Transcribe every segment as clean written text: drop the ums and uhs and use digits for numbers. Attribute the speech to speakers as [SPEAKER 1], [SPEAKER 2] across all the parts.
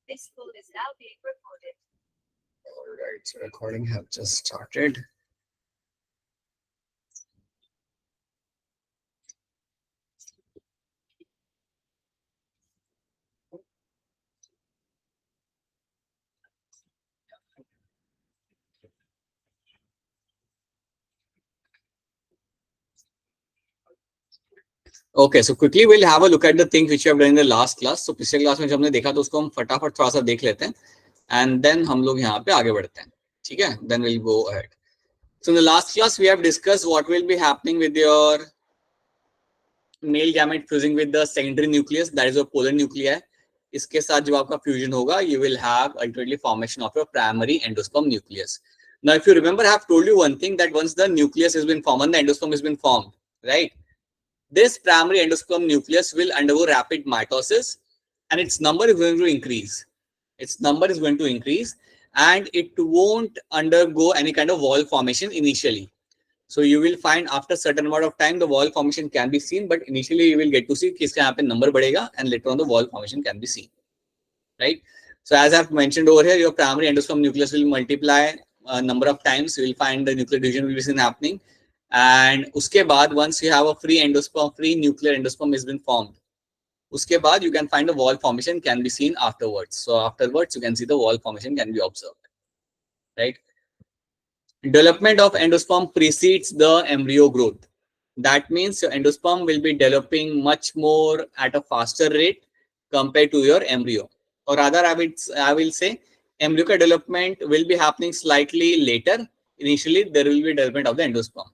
[SPEAKER 1] This call is now being recorded.
[SPEAKER 2] All right, so recording have just started. Okay, so quickly we'll have a look at the things which we have done in the last class. So पिछले class में जब हमने देखा तो उसको हम फटाफट थोड़ा सा देख लेते हैं and then हम लोग यहाँ पे आगे बढ़ते हैं. ठीक है? Then we'll go ahead. So in the last class we have discussed what will be happening with your male gamete fusing with the secondary nucleus, that is your polar nuclei. इसके साथ जब आपका fusion होगा, you will have ultimately formation of your primary endosperm nucleus. Now, if you remember, I have told you one thing, that once the nucleus has been formed and the endosperm has been formed, right? This primary endosperm nucleus will undergo rapid mitosis and its number is going to increase. Its number is going to increase and it won't undergo any kind of wall formation initially. So you will find after certain amount of time the wall formation can be seen, but initially you will get to see किसका यहाँ पे number बढ़ेगा and later on the wall formation can be seen, right? So as I've mentioned over here, your primary endosperm nucleus will multiply number of times. You will find the nuclear division will be seen happening, and उसके बाद once you have a free nuclear endosperm has been formed, उसके बाद you can find the wall formation can be seen afterwards. So afterwards you can see the wall formation can be observed, right? Development of endosperm precedes the embryo growth. That means your endosperm will be developing much more at a faster rate compared to your embryo. Or rather, I will say embryo development will be happening slightly later. Initially, there will be development of the endosperm.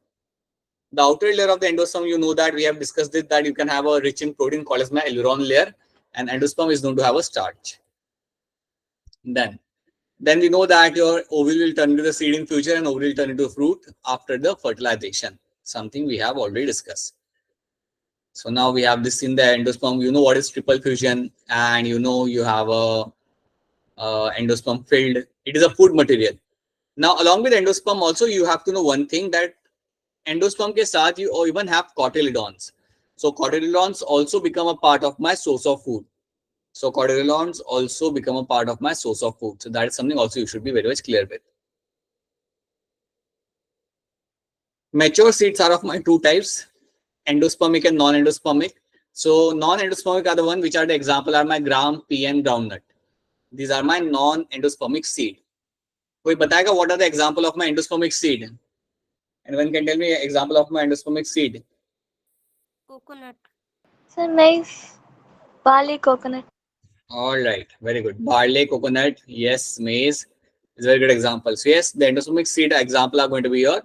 [SPEAKER 2] The outer layer of the endosperm, you know that we have discussed it, that you can have a rich in protein called as my aileron layer, and endosperm is known to have a starch. Then we know that your ovule will turn into the seed in future and ovule will turn into a fruit after the fertilization, something we have already discussed. So now we have this in the endosperm. You know what is triple fusion, and you know you have a endosperm filled. It is a food material. Now along with endosperm also you have to know one thing, that endosperm ke saath you even have cotyledons. So cotyledons also become a part of my source of food. So cotyledons also become a part of my source of food. So that is something also you should be very much clear with. Mature seeds are of my two types, endospermic and non-endospermic. So non-endospermic are the one which are the example are my gram, pea and groundnut. These are my non-endospermic seed. कोई बताएगा what are the example of my endospermic seed? Anyone can tell me example of my endospermic seed?
[SPEAKER 3] Coconut.
[SPEAKER 1] So nice. Bali coconut.
[SPEAKER 2] All right, very good. Barley, coconut, yes, maize is a very good example. So yes, the endospermic seed example are going to be your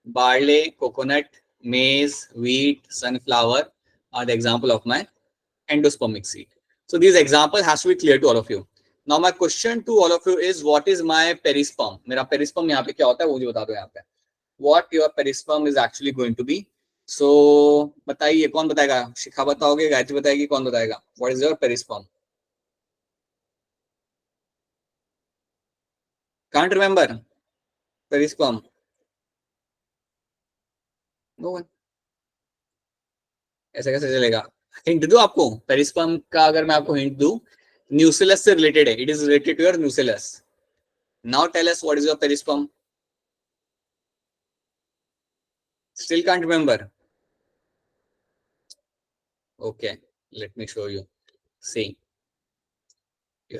[SPEAKER 2] barley, coconut, maize, wheat, sunflower are the example of my endospermic seed. So these example has to be clear to all of you. Now my question to all of you is, what is my perisperm? मेरा perisperm यहाँ पे क्या होता है वो मुझे बता दो यहाँ पे. What your perisperm is actually going to be. So बताइए कौन बताएगा? शिखा बताओगे, गायत्री बताएगी, कौन बताएगा? What is your perisperm? Can't remember. Perisperm. No one. ऐसे कैसे चलेगा? हिंट दूं आपको? पेरिस्पर्म का अगर मैं आपको हिंट दूं, न्यूसिलस से रिलेटेड है. It is related to your nucellus. Now tell us what is your perisperm. Still can't remember. Okay, let me show you. See,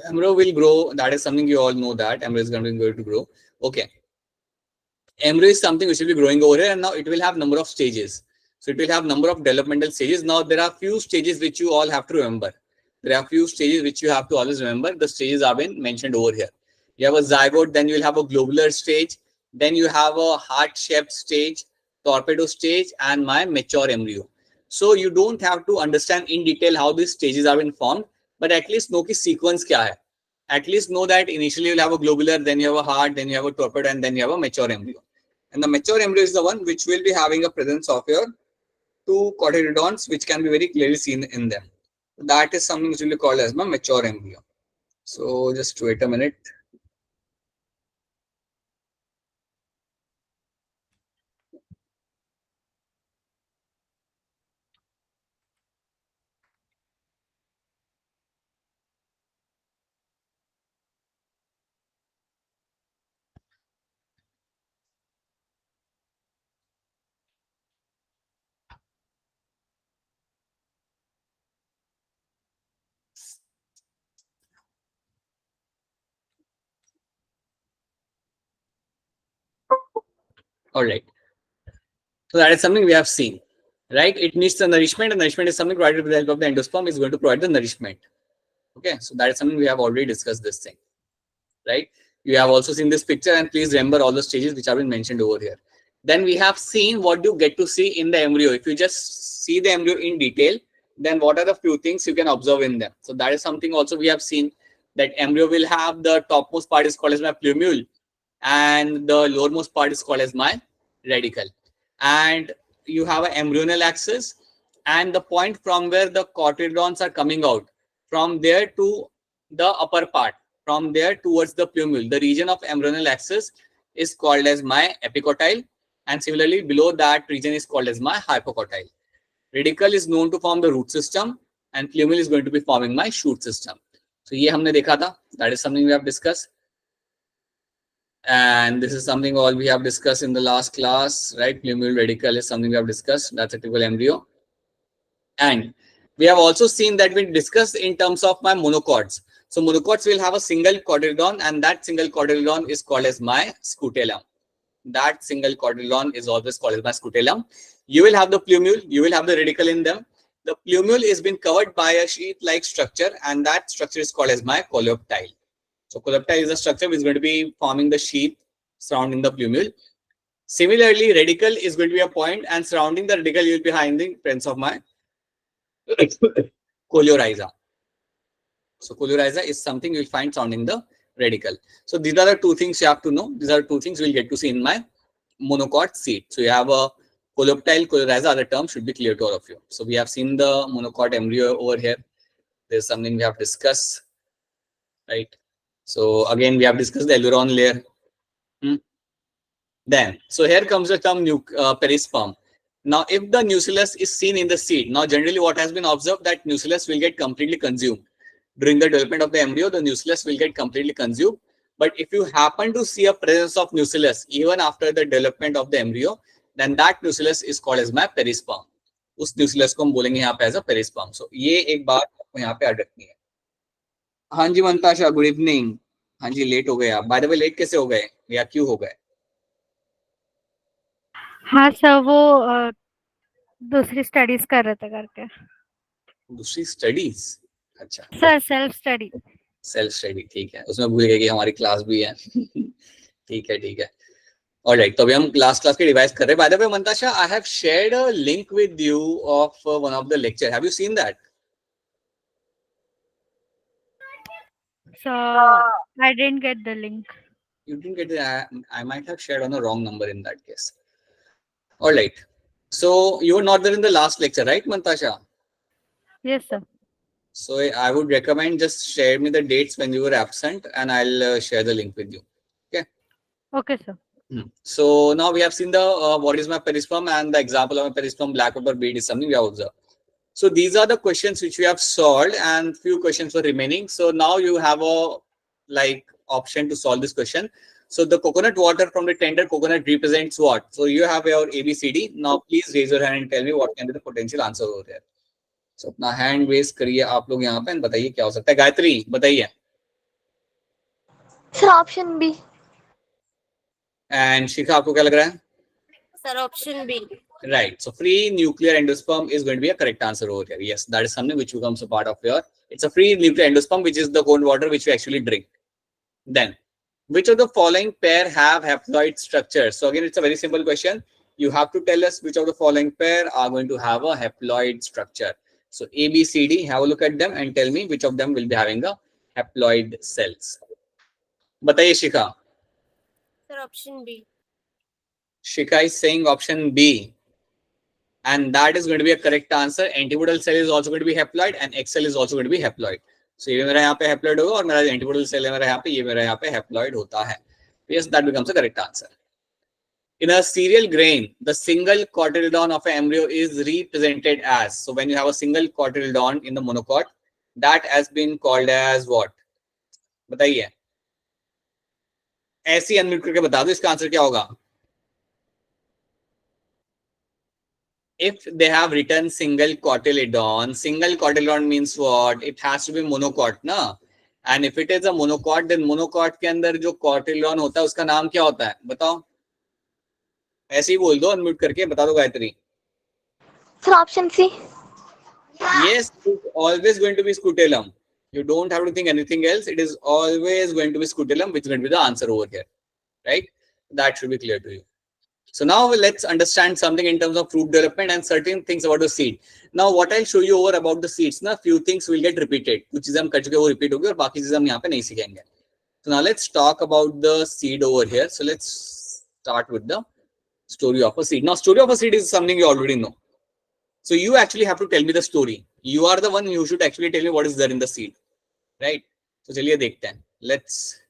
[SPEAKER 2] embryo will grow. That is something you all know, that embryo is going to grow. Okay, embryo is something which will be growing over here, and now it will have number of stages. So it will have number of developmental stages. Now there are few stages which you all have to remember. There are few stages which you have to always remember. The stages have been mentioned over here. You have a zygote, then you will have a globular stage, then you have a heart-shaped stage, torpedo stage, and my mature embryo. So you don't have to understand in detail how these stages have been formed, but at least know ki sequence kya hai. At least know that initially you'll have a globular, then you have a heart, then you have a torpedo, and then you have a mature embryo. And the mature embryo is the one which will be having a presence of your two cotyledons, which can be very clearly seen in them. That is something which will be called as my mature embryo. So just wait a minute. All right. So that is something we have seen, right? It needs the nourishment, and nourishment is something provided with the help of the endosperm is going to provide the nourishment. Okay, so that is something we have already discussed this thing, right? You have also seen this picture, and please remember all the stages which have been mentioned over here. Then we have seen what you get to see in the embryo. If you just see the embryo in detail, then what are the few things you can observe in them? So that is something also we have seen, that embryo will have the topmost part is called as my plumule, and the lowermost part is called as my radicle. And you have an embryonal axis, and the point from where the cotyledons are coming out, from there to the upper part, from there towards the plumule, the region of embryonal axis is called as my epicotyle, and similarly below that region is called as my hypocotyle. Radicle is known to form the root system, and plumule is going to be forming my shoot system. So ये हमने देखा था, that is something we have discussed. And this is something all we have discussed in the last class, right? Plumule radicle is something we have discussed. That's a typical embryo. And we have also seen that we discussed in terms of my monocots. So monocots will have a single cotyledon, and that single cotyledon is called as my scutellum. That single cotyledon is always called as my scutellum. You will have the plumule, you will have the radicle in them. The plumule is been covered by a sheath-like structure, and that structure is called as my coleoptile. So coleoptile is a structure which is going to be forming the sheath surrounding the plumule. Similarly, radicle is going to be a point, and surrounding the radicle you will be finding the presence of my coleorhiza. So coleorhiza is something you will find surrounding the radicle. So these are the two things you have to know. These are two things we will get to see in my monocot seed. So you have a coleoptile, coleorhiza, other terms should be clear to all of you. So we have seen the monocot embryo over here. There's something we have discussed, right? So again, we have discussed the aileron layer. Then, so here comes the term perisperm. Now, if the nucellus is seen in the seed, now generally what has been observed that nucellus will get completely consumed. During the development of the embryo, the nucellus will get completely consumed. But if you happen to see a presence of nucellus even after the development of the embryo, then that nucellus is called as my perisperm. उस nucellus को हम बोलेंगे यहाँ पे as a perisperm. So ये एक बात आपको यहाँ पे याद रखनी है. हाँ जी मंताशा, गुड इवनिंग. हाँ जी, लेट हो गए आप. बाय द वे लेट कैसे हो गए या क्यों हो गए?
[SPEAKER 4] हाँ सर, वो दूसरी स्टडीज कर रहे थे करके.
[SPEAKER 2] दूसरी स्टडीज? अच्छा
[SPEAKER 4] sir self study.
[SPEAKER 2] Self study, ठीक है. उसमें भूल गए कि हमारी क्लास भी है. ठीक है ठीक है. ऑलराइट, तो अभी हम लास्ट क्लास के रिवाइज कर रहे हैं. By the way Mantasha, I have shared a link with you of one of the lecture. Have you seen that?
[SPEAKER 4] So I didn't get the link.
[SPEAKER 2] You didn't get it. I might have shared on the wrong number in that case. All right. So you were not there in the last lecture, right, Mantasha?
[SPEAKER 4] Yes sir.
[SPEAKER 2] So I would recommend just share me the dates when you were absent, and I'll share the link with you. Okay.
[SPEAKER 4] Okay sir.
[SPEAKER 2] So now we have seen the what is my perisperm, and the example of a perisperm black pepper bead is something we have observed. So these are the questions which we have solved, and few questions were remaining. So now you have a option to solve this question. So the coconut water from the tender coconut represents what? So you have your ABCD. Now please raise your hand and tell me what can be the potential answer over there. So अपना hand raise करिए आप लोग यहाँ पे, and बताइए क्या हो सकता है. गायत्री बताइए.
[SPEAKER 1] Sir option B.
[SPEAKER 2] And Shikha आपको क्या लग रहा है?
[SPEAKER 3] Sir, option B.
[SPEAKER 2] Right. So free nuclear endosperm is going to be a correct answer over here. Yes, that is something which becomes a part of your. It's a free nuclear endosperm, which is the cold water which you actually drink. Then, which of the following pair have haploid structures? So again, it's a very simple question. You have to tell us which of the following pair are going to have a haploid structure. So A, B, C, D. Have a look at them and tell me which of them will be having a haploid cells. बताइए शिखा.
[SPEAKER 3] Sir, option B.
[SPEAKER 2] Shika is saying option B. And that is going to be a correct answer. Antibodal cell is also going to be haploid, and X cell is also going to be haploid. So ये मेरा यहाँ पे haploid होगा, और मेरा antibodal cell है मेरा यहाँ पे, ये मेरा यहाँ पे haploid होता है. Yes, that becomes a correct answer. In a cereal grain, the single cotyledon of an embryo is represented as. So when you have a single cotyledon in the monocot, that has been called as what? बताइए. ऐसी unmute करके बता दो इसका answer क्या होगा. If they have written single cotyledon means what? It has to be monocot, na? And if it is a monocot, then monocot के अंदर जो cotyledon होता है उसका नाम क्या होता है? बताओ. ऐसे ही बोल दो अनम्यूट करके, बता दो Gayatri.
[SPEAKER 1] Sir, option C.
[SPEAKER 2] Yes, it's always going to be scutellum. You don't have to think anything else. It is always going to be scutellum, which is going to be the answer over here, right? That should be clear to you. So now let's understand something in terms of fruit development and certain things about the seed. Now what I'll show you over about the seeds, na few things will get repeated. कुछ चीजें हम कर चुके वो repeat होगी और बाकी चीजें हम यहाँ पे नहीं सीखेंगे. So now let's talk about the seed over here. So let's start with the story of a seed. Now story of a seed is something you already know. So you actually have to tell me the story. You are the one who should actually tell me what is there in the seed, right? So चलिए देखते हैं. Let's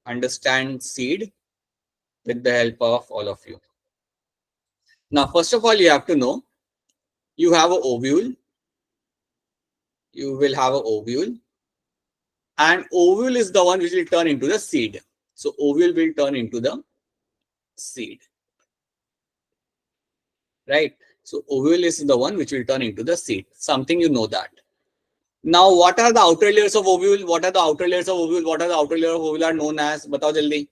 [SPEAKER 2] understand seed with the help of all of you. Now, first of all, you have to know you have an ovule. You will have an ovule, and ovule is the one which will turn into the seed. So ovule will turn into the seed, right? So ovule is the one which will turn into the seed. Something you know that. Now, what are the outer layers of ovule? What are the outer layers of ovule? What are the outer layers of ovule are known as? Batao jaldi.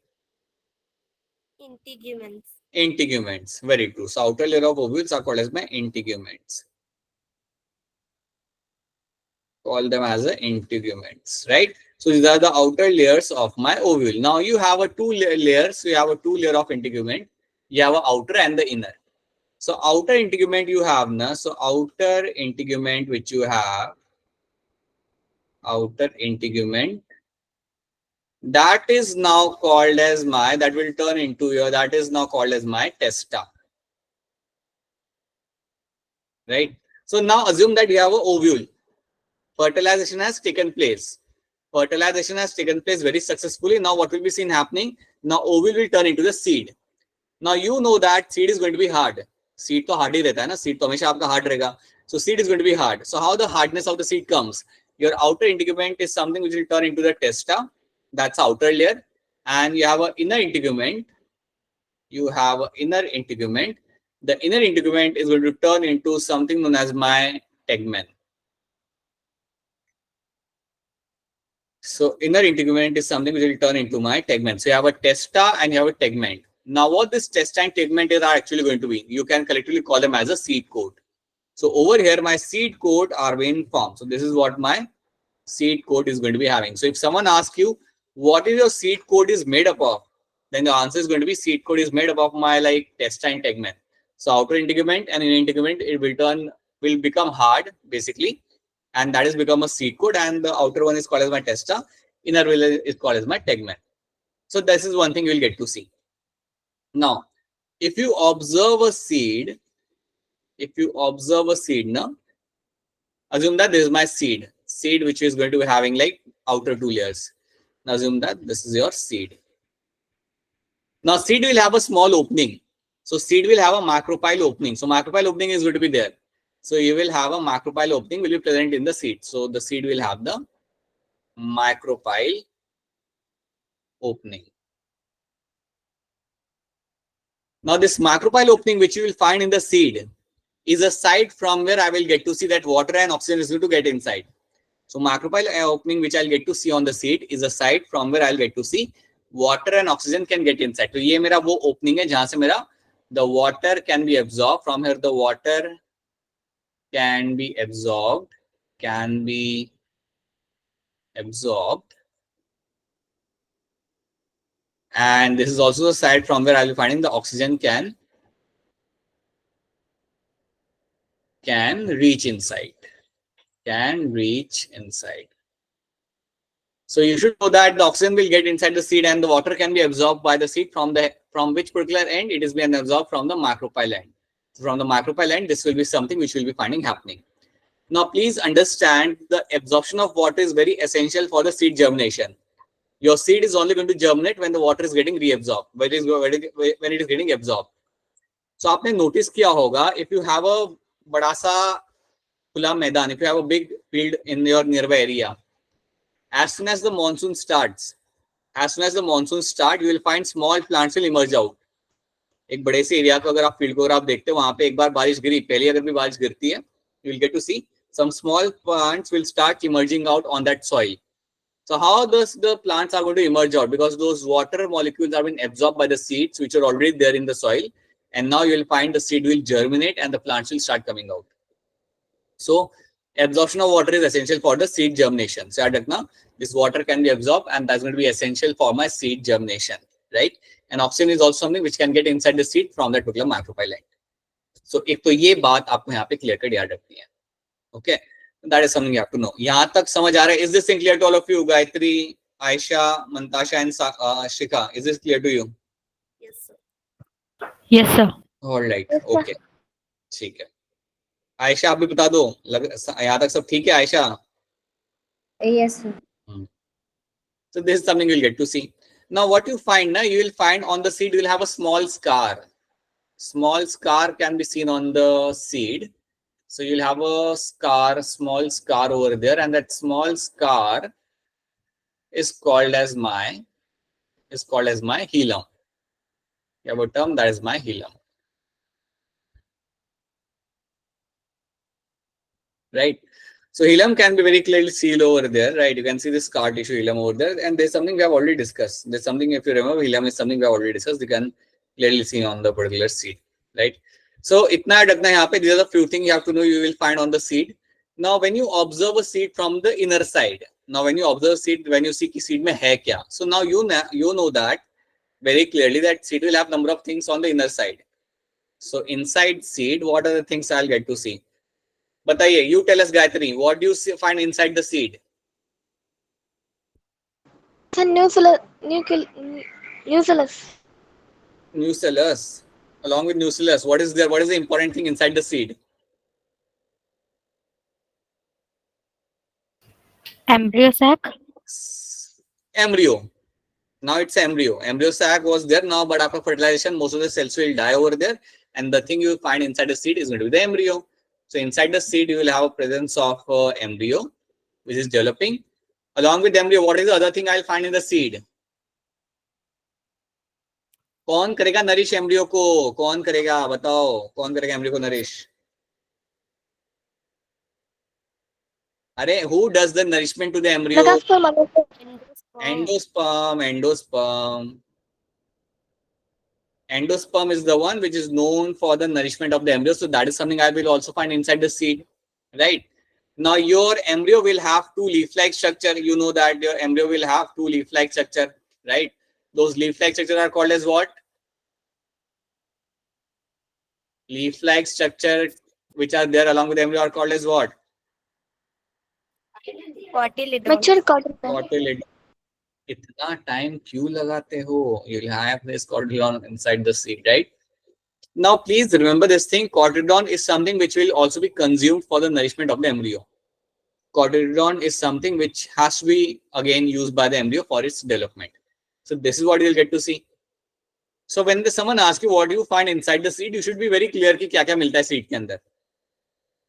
[SPEAKER 3] Integuments.
[SPEAKER 2] Integuments. Very true. So outer layer of ovules are called as my integuments. Call them as the integuments, right? So these are the outer layers of my ovule. Now you have a two layers. So you have a two layer of integument. You have an outer and the inner. So outer integument you have na. So outer integument which you have, outer integument, that is now called as my, that will turn into your, that is now called as my testa, right? So now assume that you have an ovule. Fertilization has taken place. Fertilization has taken place very successfully. Now what will be seen happening? Now ovule will turn into the seed. Now you know that seed is going to be hard. Seed to hard ही रहता है ना. Seed तो हमेशा आपका hard रहेगा. So seed is going to be hard. So how the hardness of the seed comes? Your outer integument is something which will turn into the testa. That's outer layer. And you have an inner integument. You have an inner integument. The inner integument is going to turn into something known as my tegmen. So inner integument is something which will turn into my tegment. So you have a testa and you have a tegment. Now what this testa and tegment is are actually going to be, you can collectively call them as a seed coat. So over here my seed coat are being formed. So this is what my seed coat is going to be having. So if someone asks you what is your seed coat is made up of, then the answer is going to be seed coat is made up of my like testa and tegment. So outer integument and inner integument, it will become hard basically. And that has become a seed coat, and the outer one is called as my testa, inner will is called as my tegmen. So this is one thing you will get to see. Now, if you observe a seed, now assume that this is my seed which is going to be having like outer two layers. Now assume that this is your seed. Now seed will have a small opening. So seed will have a macropyle opening. So macropyle opening is going to be there. So you will have a macropyle opening will be present in the seed. So the seed will have the macropyle opening. Now this macropyle opening which you will find in the seed is a site from where I will get to see that water and oxygen is going to get inside. So macropyle opening which I'll get to see on the seed is a site from where I'll get to see water and oxygen can get inside. So ये मेरा वो opening है जहाँ से मेरा the water can be absorbed. From here the water can be absorbed, and this is also the side from where I'll be finding the oxygen can reach inside. So you should know that the oxygen will get inside the seed and the water can be absorbed by the seed from which particular end it is being absorbed from the macropyle end. So from the macropyle end, this will be something which will be finding happening. Now please understand the absorption of water is very essential for the seed germination. Your seed is only going to germinate when the water is getting reabsorbed, when it is getting absorbed. So आपने notice किया होगा, if you have a बड़ा सा खुला मैदान, if you have a big field in your nearby area, as soon as the monsoon starts, you will find small plants will emerge out. एक बड़े से एरिया को अगर आप फील्ड को अगर आप देखते हो, वहां पे एक बार बारिश गिरी, पहले अगर भी बारिश गिरती है, you will get to see some small plants will start emerging out on that soil. So how the plants are going to emerge out? Because those water molecules are being absorbed by the seeds which are already there in the soil, and now you will find the seed will germinate and the plants will start coming out. So absorption of water is essential for the seed germination. So this water can be absorbed, and that's going to be essential for my seed germination, right? And oxygen is also something which can get inside the seed from that particular microphyllite. So एक तो ये बात आपको यहाँ पे clear cut याद रखनी है. Okay, that is something you have to know. यहाँ तक समझ आ रहा है? Is this thing clear to all of you? Gayatri, Aisha, Mantasha, and Shikha, is this clear to you?
[SPEAKER 3] Yes, sir.
[SPEAKER 4] Yes, sir.
[SPEAKER 2] All right.
[SPEAKER 1] Yes, sir.
[SPEAKER 2] Okay. ठीक है. आयशा आप भी बता दो. यहाँ तक सब ठीक है Ayesha?
[SPEAKER 5] Yes, sir.
[SPEAKER 2] So this is something you'll get to see. Now what you find, you will find on the seed you will have a small scar. Small scar can be seen on the seed. So you'll have a scar, small scar over there, and that small scar is called as my hilum. You have a term that is my hilum. Right? So hilum can be very clearly seen over there, right? You can see the scar tissue hilum over there, and there's something we have already discussed. There's something, if you remember, hilum is something we have already discussed. You can clearly see on the particular seed, right? So itna dakna yahan pe, these are the few things you have to know you will find on the seed. Now when you observe a seed from the inner side, when you see ki seed mein hai kya, so now you know that very clearly that seed will have number of things on the inner side. So inside seed, what are the things I'll get to see? Bataiye, you tell us, Gayatri, what do you find inside the seed?
[SPEAKER 1] It's a nucleus.
[SPEAKER 2] Nucellus. Along with nucellus, what is there? What is the important thing inside the seed?
[SPEAKER 4] Embryo sac.
[SPEAKER 2] Embryo. Now it's embryo. Embryo sac was there now, but after fertilization, most of the cells will die over there, and the thing you will find inside the seed is going to be the embryo. So inside the seed, you will have a presence of embryo, which is developing. Along with embryo, what is the other thing I'll find in the seed? कौन करेगा nourish embryo को? कौन करेगा बताओ? कौन करेगा embryo को nourish? अरे who does the nourishment to the embryo? Endosperm. Endosperm is the one which is known for the nourishment of the embryo. So that is something I will also find inside the seed, right? Now your embryo will have two leaf-like structure. You know that your embryo will have two leaf-like structure, right? Those leaf-like structures are called as what? Leaf-like structure which are there along with the embryo are called as what?
[SPEAKER 3] Cotyledon.
[SPEAKER 1] Mature cotyledon.
[SPEAKER 2] Cotyledon. इतना time क्यों लगाते हो? You'll have this cotyledon inside the seed, right? Now please remember this thing. Cotyledon is something which will also be consumed for the nourishment of the embryo. Cotyledon is something which has to be again used by the embryo for its development. So this is what you'll get to see. So when someone asks you what you find inside the seed, you should be very clear कि क्या क्या मिलता है seed के अंदर.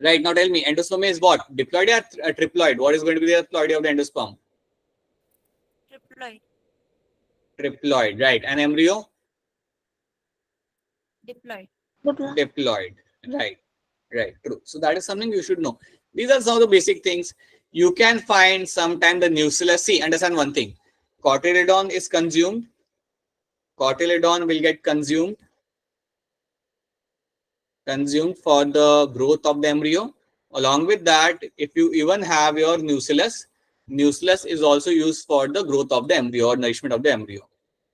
[SPEAKER 2] Right, now tell me, endosperm is what? Diploid or triploid? What is going to be the diploid of the endosperm?
[SPEAKER 3] Triploid.
[SPEAKER 2] Triploid, right. And embryo?
[SPEAKER 3] Diploid.
[SPEAKER 2] Diploid, right. Right, true. So that is something you should know. These are some of the basic things. You can find sometime the nucellus. See, understand one thing. Cotyledon is consumed. Cotyledon will get consumed for the growth of the embryo. Along with that, if you even have your nucellus is also used for the growth of the embryo or nourishment of the embryo.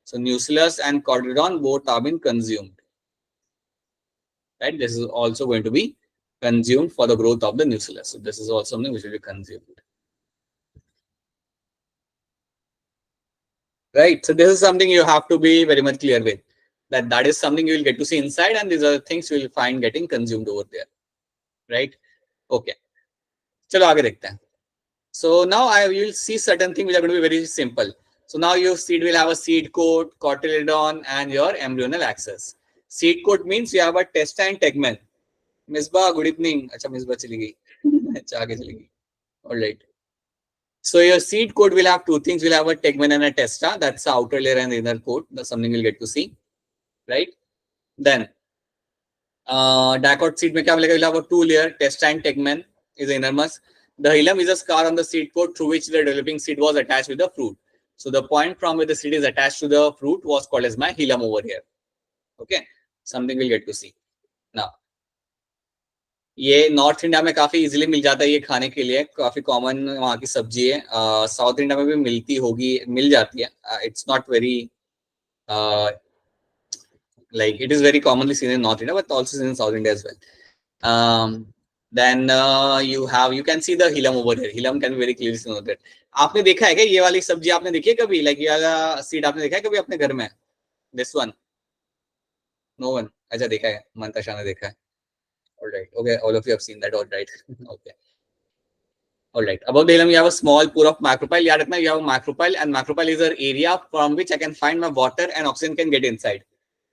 [SPEAKER 2] So nucellus and cotyledon both have been consumed. Right? This is also going to be consumed for the growth of the nucellus. So this is also something which will be consumed. Right? So this is something you have to be very much clear with. That is something you will get to see inside, and these are the things you will find getting consumed over there. Right? Okay. चलो आगे देखते हैं. So now you will see certain things which are going to be very simple. So now your seed will have a seed coat, cotyledon, and your embryonal axis. Seed coat means you have a testa and tegmen. Misbah, good evening. अच्छा Misbah चली गई. अच्छा आगे चली गई. All right. So your seed coat will have two things. Will have a tegmen and a testa. That's the outer layer and the inner coat. That's something you'll get to see. Right? Then dicot seed में क्या मिलेगा? You'll have a two layer testa and tegmen is the innermost. The hilum is a scar on the seed coat through which the developing seed was attached with the fruit. So the point from where the seed is attached to the fruit was called as my hilum over here. Okay, something we'll get to see now. ये north India में काफी easily मिल जाता है, ये खाने के लिए काफी कॉमन वहाँ की सब्जी है. साउथ इंडिया में भी मिलती होगी, मिल जाती है. It's not very like it is very commonly seen in North India, but also seen in South India as well. Then you can see the hilum over here. Hilum can be very clearly seen over there. आपने देखा है क्या ये वाली सब्जी? आपने देखी है कभी? Like ये वाला सीड आपने देखा है कभी अपने घर में? This one? No one. अच्छा देखा है, मंताशा ने देखा है. All right. Okay, all of you have seen that. All right. Okay. All right. Above the hilum, you have a small pore of macropyle. याद रखना, you have a macropyle, and macropyle is an area from which I can find my water and oxygen can get inside.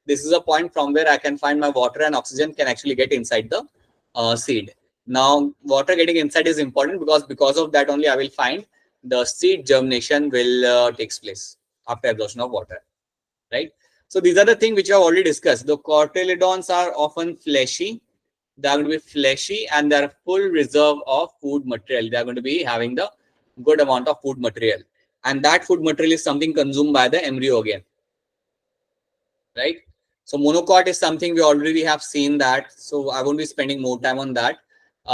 [SPEAKER 2] This is a point from where I can find my water and oxygen can actually get inside the seed. Now, water getting inside is important because of that only I will find the seed germination will takes place after absorption of water, right? So these are the things which I have already discussed. The cotyledons are often fleshy. They are going to be fleshy and they are full reserve of food material. They are going to be having the good amount of food material, and that food material is something consumed by the embryo again, right? So monocot is something we already have seen that, so I won't be spending more time on that.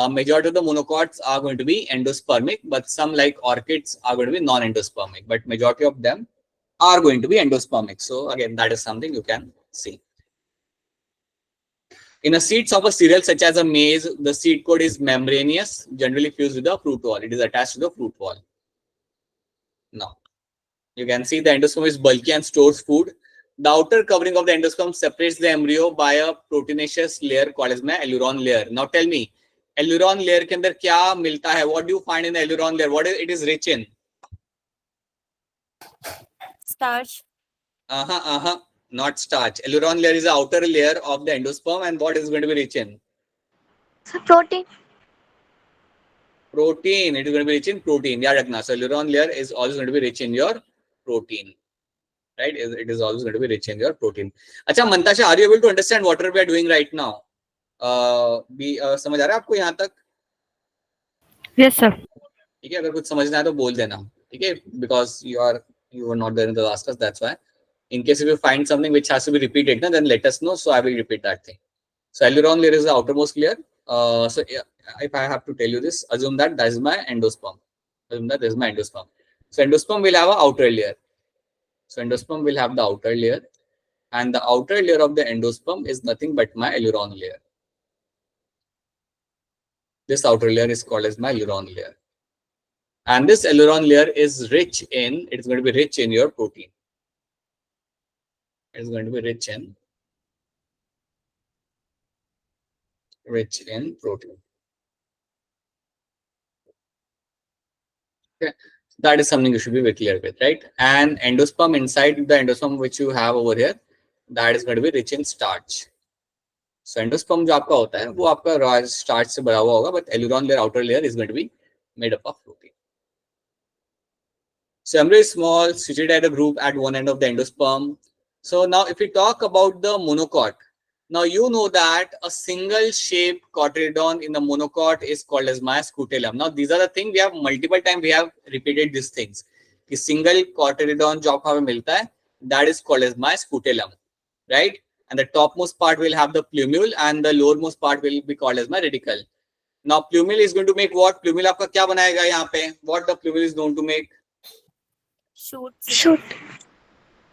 [SPEAKER 2] Majority of the monocots are going to be endospermic, but some like orchids are going to be non-endospermic, but majority of them are going to be endospermic. So again, that is something you can see. In a seeds of a cereal such as a maize, the seed coat is membranous, generally fused with the fruit wall. It is attached to the fruit wall. Now, you can see the endosperm is bulky and stores food. The outer covering of the endosperm separates the embryo by a proteinaceous layer called as my aileron layer. Now tell me, aileron layer के अंदर क्या मिलता है? What do you find in the aileron layer? What it is rich in?
[SPEAKER 3] Starch.
[SPEAKER 2] Not starch. Aileron layer is the outer layer of the endosperm, and what is going to be rich in?
[SPEAKER 1] So protein.
[SPEAKER 2] Protein. It is going to be rich in protein. याद रखना. So aileron layer is also going to be rich in your protein. Right? It is always going to be rich in your protein. अच्छा मंताशा, are you able to understand what we are doing right now? समझ आ रहा है आपको यहाँ तक?
[SPEAKER 4] Yes, sir.
[SPEAKER 2] ठीक है, अगर कुछ समझना है तो बोल देना. ठीक है, because you were not there in the last class, that's why. In case if you find something which has to be repeated, then let us know. So I will repeat that thing. So aileron layer is the outermost layer. So if I have to tell you this, assume that is my endosperm. Assume that this is my endosperm. So endosperm will have an outer layer. So endosperm will have the outer layer, and the outer layer of the endosperm is nothing but my aileron layer. This outer layer is called as my aileron layer. And this aileron layer is rich in, it's going to be rich in your protein. It's going to be rich in protein. Okay. That is something you should be very clear with, right? And endosperm, inside the endosperm which you have over here, that is going to be rich in starch. So endosperm जो आपका होता है वो आपका starch से बना हुआ होगा, but aileron layer, outer layer is going to be made up of protein. So embryo is small, situated at a group at one end of the endosperm. So now if we talk about the monocot, now you know that a single shaped cotyledon in the monocot is called as my scutellum. Now these are the things we have multiple times we have repeated these things. The single cotyledon जो आपको हमें मिलता है, that is called as my scutellum, right? And the topmost part will have the plumule and the lowermost part will be called as my radicle. Now plumule is going to make what? Plumule आपका क्या बनाएगा यहाँ पे? What the plumule is going to make?
[SPEAKER 1] Shoot.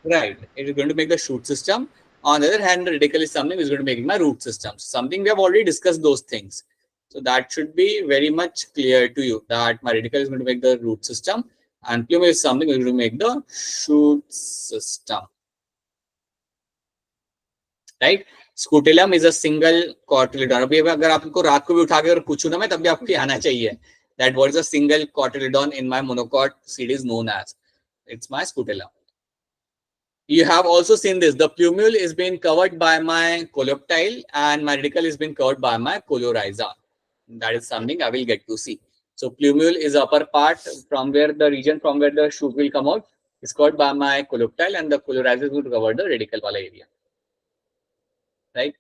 [SPEAKER 2] Right. It is going to make the shoot system. On the other hand, the radicle is something which is going to make my root system. Something we have already discussed those things. So that should be very much clear to you that my radicle is going to make the root system and plumule is something which is going to make the shoot system. Right? Scutellum is a single cotyledon. अभी अगर आपको रात को भी उठा के अगर पूछूं ना मैं, तब भी आपको आना चाहिए that what is a single cotyledon in my monocot seed is known as. It's my scutellum. You have also seen this. The plumule is being covered by my coleoptile and my radicle is being covered by my coleorhiza. That is something I will get to see. So plumule is upper part from where the region from where the shoot will come out is covered by my coleoptile and the coleorhiza is going to cover the radicle wala area. Right?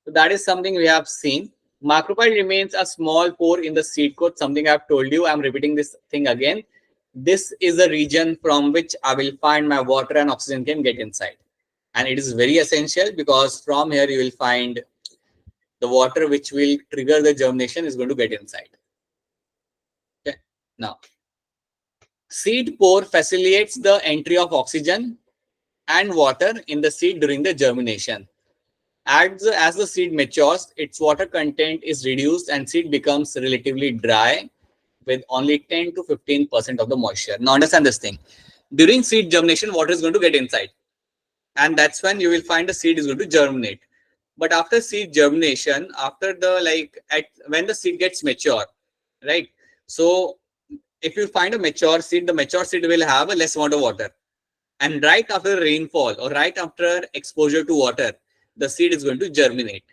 [SPEAKER 2] So that is something we have seen. Macropyle remains a small pore in the seed coat, something I've told you. I'm repeating this thing again. This is the region from which I will find my water and oxygen can get inside. And it is very essential because from here you will find the water which will trigger the germination is going to get inside. Okay. Now, seed pore facilitates the entry of oxygen and water in the seed during the germination. As the seed matures, its water content is reduced and seed becomes relatively dry with only 10 to 15% of the moisture. Now understand this thing. During seed germination, water is going to get inside. And that's when you will find the seed is going to germinate. But after seed germination, after the when the seed gets mature, right? So if you find a mature seed, the mature seed will have a less amount of water. And right after rainfall or right after exposure to water, the seed is going to germinate.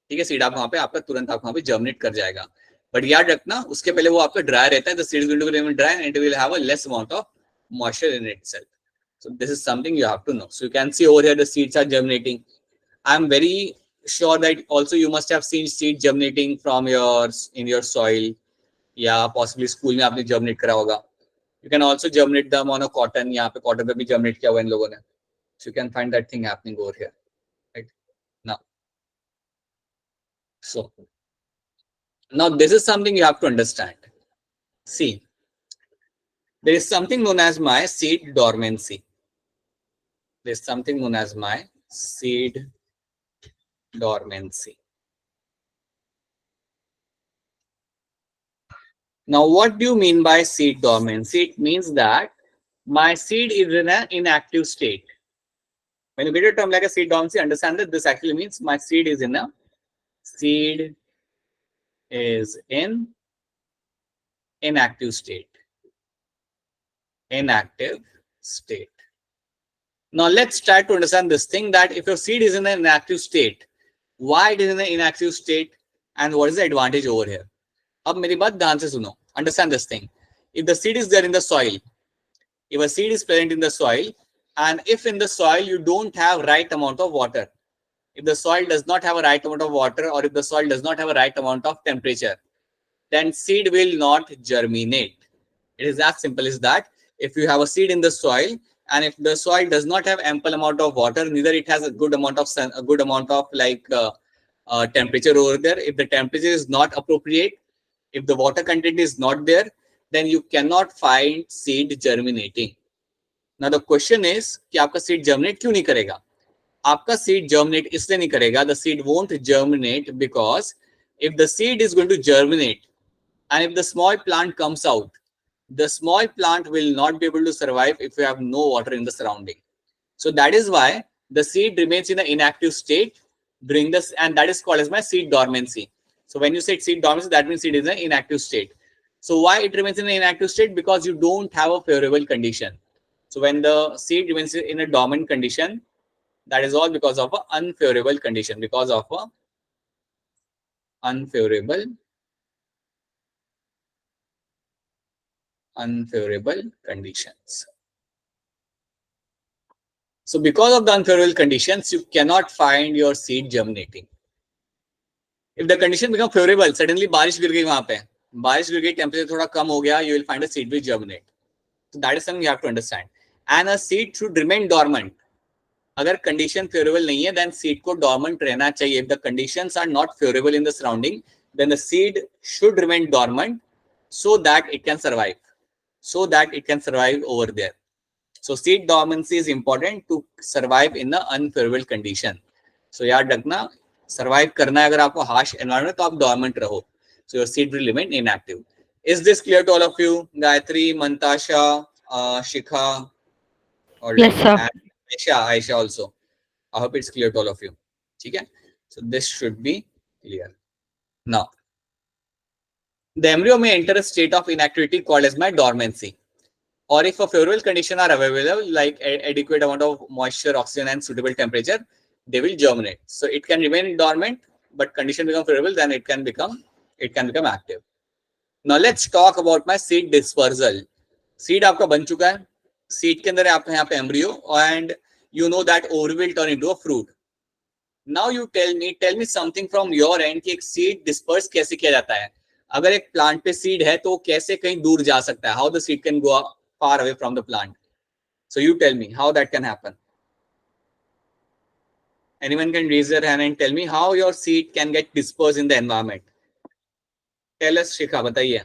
[SPEAKER 2] ठीक है, seed आप वहां पे आपका तुरंत आप वहां पे जर्मिनेट कर जाएगा. बट याद रखना उसके पहले वो आपका ड्राई रहता है. The seed is going to be dry and it will have a less amount of moisture in itself. So this is something you have to know. So you can see over here the seeds are germinating. I'm very sure that also you must have seen seed germinating from in your soil. या possibly school में आपने germinate करा होगा. You can also germinate them on a cotton. यहाँ पे cotton पे भी germinate किया हुआ इन लोगों ने. So you can find that thing happening over here. Right now. So now this is something you have to understand. See, there is something known as my seed dormancy. There is something known as my seed dormancy. Now, what do you mean by seed dormancy? It means that my seed is in an inactive state. When you get a term like a seed dormancy, understand that this actually means my seed is in inactive state. Inactive state. Now let's try to understand this thing, that if your seed is in an inactive state, why it is in an inactive state and what is the advantage over here? अब मेरी बात ध्यान से सुनो. Understand this thing. If the seed is there in the soil, if a seed is present in the soil, and if in the soil you don't have right amount of water, if the soil does not have a right amount of water, or if the soil does not have a right amount of temperature, then seed will not germinate. It is as simple as that. If you have a seed in the soil, and if the soil does not have ample amount of water, neither it has a good amount of sun, a good amount of temperature over there. If the temperature is not appropriate, if the water content is not there, then you cannot find seed germinating. Now the question is कि आपका seed germinate क्यों नहीं करेगा? आपका seed germinate इसलिए नहीं करेगा. The seed won't germinate because if the seed is going to germinate and if the small plant comes out, the small plant will not be able to survive if you have no water in the surrounding. So that is why the seed remains in an inactive state during this, and that is called as my seed dormancy. So when you say seed dormancy, that means seed is in an inactive state. So why it remains in an inactive state? Because you don't have a favorable condition. So when the seed remains in a dormant condition, that is all because of an unfavorable condition, because of a unfavorable conditions. So because of the unfavorable conditions, you cannot find your seed germinating. If the condition become favorable, suddenly बारिश गिर गई वहां पे, बारिश गिर गई, temperature थोड़ा कम हो गया, you will find a seed will germinate. So that is something you have to understand. And a seed should remain dormant. अगर condition favorable नहीं है, then seed को dormant रहना चाहिए. If the conditions are not favorable in the surrounding, then the seed should remain dormant so that it can survive. So that it can survive over there. So seed dormancy is important to survive in the unfavorable condition. So याद रखना, survive करना है अगर आपको harsh environment, तो आप dormant रहो. So your seed will remain inactive. Is this clear to all of you? Gayatri, Mantasha, Shikha, or
[SPEAKER 4] Yes, sir.
[SPEAKER 2] Aisha also. I hope it's clear to all of you. Okay? So this should be clear. Now, the embryo may enter a state of inactivity called as my dormancy. Or if a favorable condition are available, like adequate amount of moisture, oxygen, and suitable temperature, they will germinate. So it can remain dormant, but condition become favorable, then it can become active. Now let's talk about my seed dispersal. Seed आपका बन चुका है. Seed के अंदर आपका यहाँ पे embryo, and you know that ovary will turn into a fruit. Now you tell me something from your end कि एक seed disperse कैसे किया जाता है. अगर एक plant पे seed है तो कैसे कहीं दूर जा सकता है? How the seed can go far away from the plant? So you tell me how that can happen. Anyone can raise their hand and tell me how your seed can get dispersed in the environment. Tell us, Shikha, बताइए.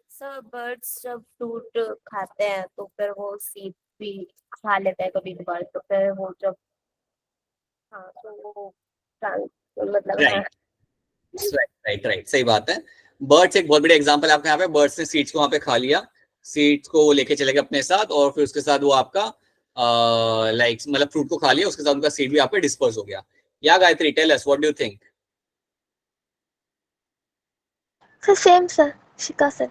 [SPEAKER 3] Sir birds जब fruit खाते हैं तो फिर वो seed भी खा लेते हैं कभी कभार, तो फिर वो जब हाँ तो वो मतलब हाँ.
[SPEAKER 2] राइट सही बात है. बर्ड्स एक बहुत बड़ी एग्जांपल है आपके यहाँ पे. बर्ड्स ने सीड्स को वहां पे खा लिया, सीड्स को लेके चले गए अपने साथ, और फिर उसके साथ वो आपका लाइक मतलब फ्रूट को खा लिया, उसके साथ उनका सीड भी आप पे डिस्पर्स हो गया. या Gayatri, tell us what do you think?
[SPEAKER 1] Sir same sir, Shikha sir.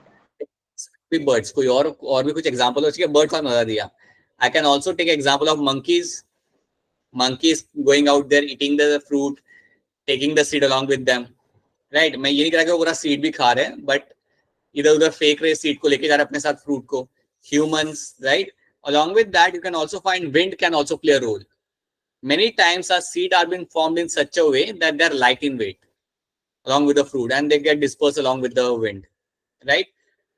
[SPEAKER 2] Birds कोई और भी कुछ एग्जांपल हो चाहिए. बर्ड्स का मजा दिया. I can also take example of monkeys going out there eating the fruit, taking the seed along with them. Right मैं ये नहीं कह रहा कि वो पूरा सीड भी खा रहे हैं, बट इधर उधर फेंक रहे सीड को, लेके जा रहे अपने साथ फ्रूट को. Humans, right. Along with that, you can also find wind can also play a role. Many times our seed are being formed in such a way that they are light in weight along with the fruit, and they get dispersed along with the wind, right?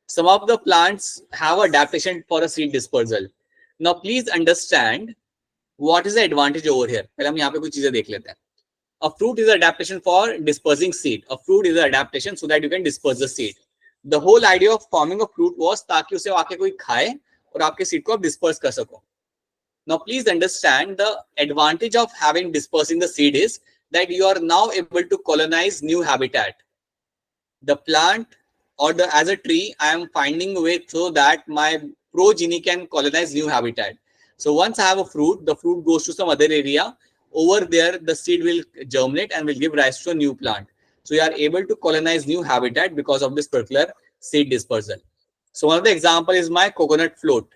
[SPEAKER 2] Some of the plants have adaptation for a seed dispersal. Now please understand what is the advantage over here. पहले हम यहाँ पे कुछ चीजें देख लेते हैं. A fruit is an adaptation for dispersing seed. A fruit is an adaptation so that you can disperse the seed. The whole idea of forming a fruit was ताकि उसे आके कोई खाए और आपके seed को आप disperse कर सको. Now please understand the advantage of having dispersing the seed is that you are now able to colonize new habitat. The plant or as a tree, I am finding a way so that my progeny can colonize new habitat. So once I have a fruit, the fruit goes to some other area. Over there, the seed will germinate and will give rise to a new plant. So you are able to colonize new habitat because of this particular seed dispersal. So one of the example is my coconut float,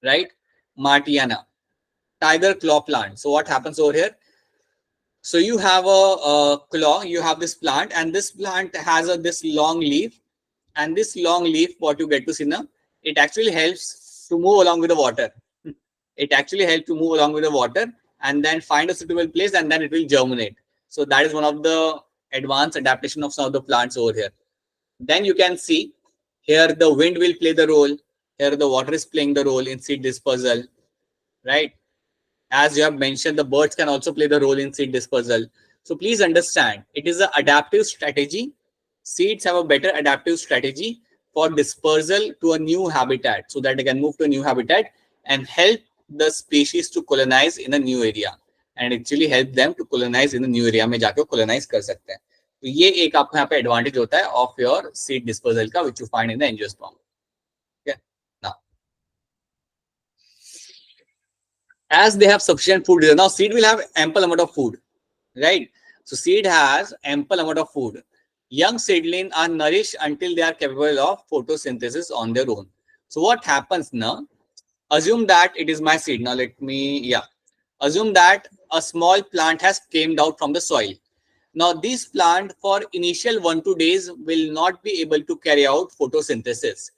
[SPEAKER 2] right? Martiana, tiger claw plant. So what happens over here? So you have a claw, you have this plant, and this plant has this long leaf, and this long leaf, what you get to see now, it actually helps to move along with the water. It actually helps to move along with the water and then find a suitable place, and then it will germinate. So that is one of the advanced adaptation of some of the plants over here. Then you can see here the wind will play the role. Here the water is playing the role in seed dispersal, right? As you have mentioned, the birds can also play the role in seed dispersal. So please understand, it is an adaptive strategy. Seeds have a better adaptive strategy for dispersal to a new habitat so that they can move to a new habitat and help the species to colonize in a new area, and actually help them to colonize in a new area में जाके colonize कर सकते हैं. तो ये एक आपको यहाँ पे advantage होता है of your seed dispersal का, which you find in the angiosperm. Okay. Now, as they have sufficient food, now seed will have ample amount of food, right? So seed has ample amount of food. Young seedlings are nourished until they are capable of photosynthesis on their own. So what happens now? Assume that it is my seed. Now assume that a small plant has came out from the soil. Now this plant for initial 1 to 2 days will not be able to carry out photosynthesis.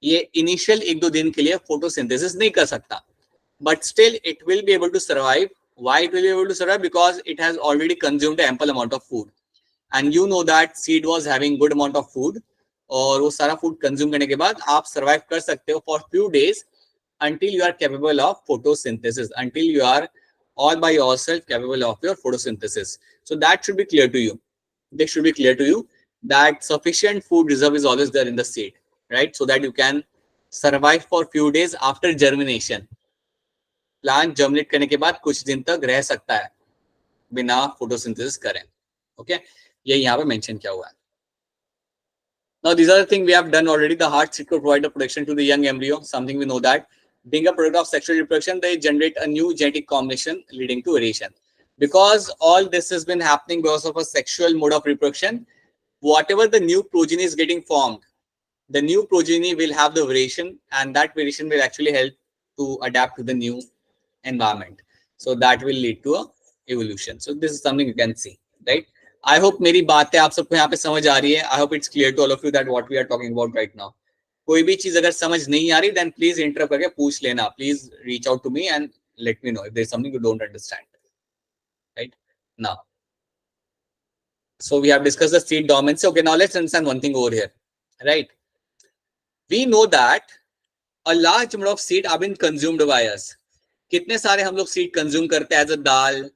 [SPEAKER 2] ये initial 1-2 दिन के लिए photosynthesis नहीं कर सकता. But still it will be able to survive. Why it will be able to survive? Because it has already consumed an ample amount of food. And you know that seed was having good amount of food. और वो सारा food consume करने के बाद आप survive कर सकते हो for few days until you are capable of photosynthesis, until you are all by yourself capable of your photosynthesis. So that should be clear to you. This should be clear to you that sufficient food reserve is always there in the seed, right? So that you can survive for few days after germination. Plant germinate करने के बाद कुछ दिन तक रह सकता है बिना photosynthesis करें. Okay, ये यहाँ पे mention किया हुआ है. Now these are the things we have done already. The heart seed could provide a protection to the young embryo, something we know that. Being a product of sexual reproduction, they generate a new genetic combination leading to variation. Because all this has been happening because of a sexual mode of reproduction, whatever the new progeny is getting formed, the new progeny will have the variation, and that variation will actually help to adapt to the new environment. So that will lead to a evolution. So this is something you can see, right? I hope मेरी बातें आप सबको यहाँ पे समझ आ रही है. I hope it's clear to all of you that what we are talking about right now. कोई भी चीज अगर समझ नहीं आ रही, then please interrupt करके पूछ लेना. Please reach out to me and let me know if there is something you don't understand. Now, so we have discussed the seed dormancy. Okay, now let's understand one thing over here, right? We know that a large number of seed have been consumed by us. कितने सारे हम लोग seed consume करते हैं as a दाल,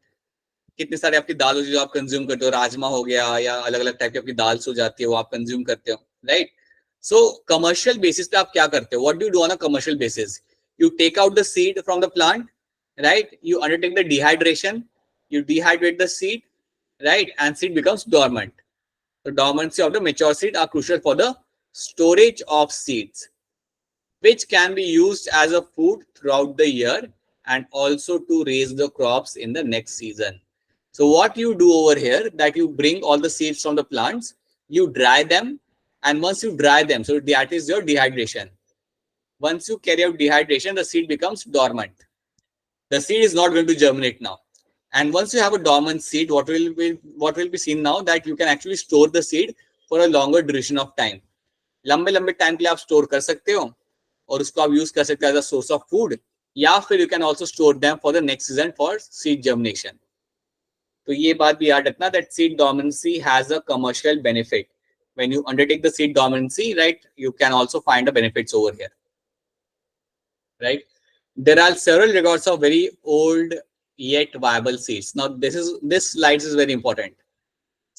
[SPEAKER 2] कितने सारे आपकी दाल हो जो आप कंज्यूम करते हो, राजमा हो गया या अलग अलग टाइप की आपकी दाल हो जाती है वो आप कंज्यूम करते हो, राइट? सो कमर्शियल बेसिस पे आप क्या करते हो? What do you do on a commercial basis? You take out the seed from the plant, right? You undertake the dehydration, you dehydrate the seed, right? And seed becomes dormant. The dormancy of the mature seed are crucial for the storage of seeds, which can be used as a food throughout the year and also to raise the crops in the next season. So what you do over here, that you bring all the seeds from the plants, you dry them, and once you dry them, so that is your dehydration. Once you carry out dehydration, the seed becomes dormant. The seed is not going to germinate now. And once you have a dormant seed, what will be seen now, that you can actually store the seed for a longer duration of time. लंबे लंबे time के लिए आप store कर सकते हो और उसको आप यूज कर सकते हो as a source of food, या फिर you can also store them for the next season for seed germination. तो ये बात भी याद रखना that seed dormancy has a commercial benefit. When you undertake the seed dormancy, right, you can also find the benefits over here, right? There are several records of very old yet viable seeds. Now this slide is very important.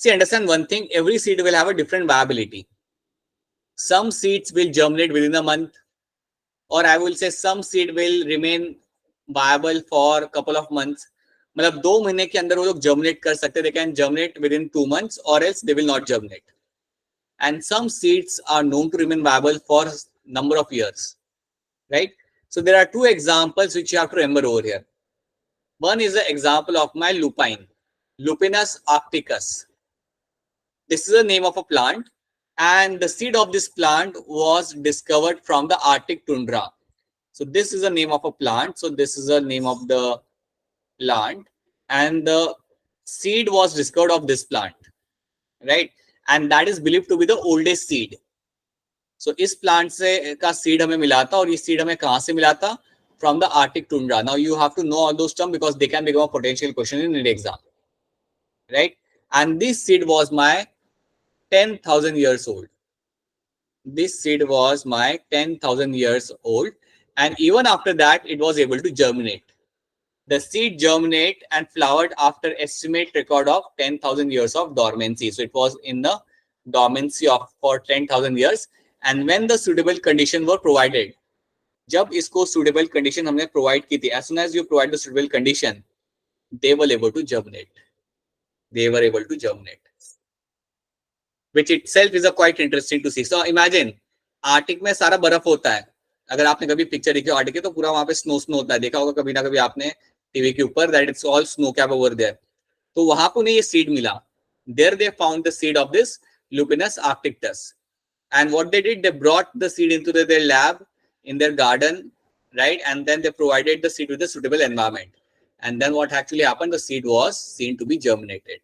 [SPEAKER 2] See, understand one thing, every seed will have a different viability. Some seeds will germinate within a month, or I will say some seed will remain viable for a couple of months. मतलब 2 महीने के अंदर वो लोग germinate कर सकते हैं. They can germinate within 2 months, or else they will not germinate. And some seeds are known to remain viable for number of years, right? So there are two examples which you have to remember over here. One is the example of my lupine, Lupinus arcticus. This is the name of a plant, and the seed of this plant was discovered from the Arctic tundra. So this is the name of a plant. So this is the name of the plant, and the seed was discovered of this plant, right? And that is believed to be the oldest seed. So इस plant से का seed हमें मिला था, और ये seed हमें कहाँ से मिला था? From the Arctic tundra. Now you have to know all those terms because they can become a potential question in NEET exam, right? And this seed was my 10,000 years old. This seed was my 10,000 years old, and even after that, it was able to germinate. The seed germinate and flowered after estimate record of 10,000 years of dormancy. So it was in the dormancy of for 10,000 years, and when the suitable condition were provided, जब इसको suitable condition हमने provide की थी, as soon as you provide the suitable condition, they were able to germinate. They were able to germinate, which itself is a quite interesting to see. So imagine, Arctic में सारा बर्फ होता है. अगर आपने कभी पिक्चर देखी आर्टिक की तो पूरा वहां पे स्नो होता है, देखा होगा कभी ना कभी आपने टीवी के ऊपर, that it's all snow cap over there. तो वहां पे उन्हें ये सीड मिला. There they found the seed of this lupinus arcticus, and what they did, they brought the seed into their lab in their garden, right? And then they provided the seed with a suitable environment, and then what actually happened, the seed was seen to be germinated.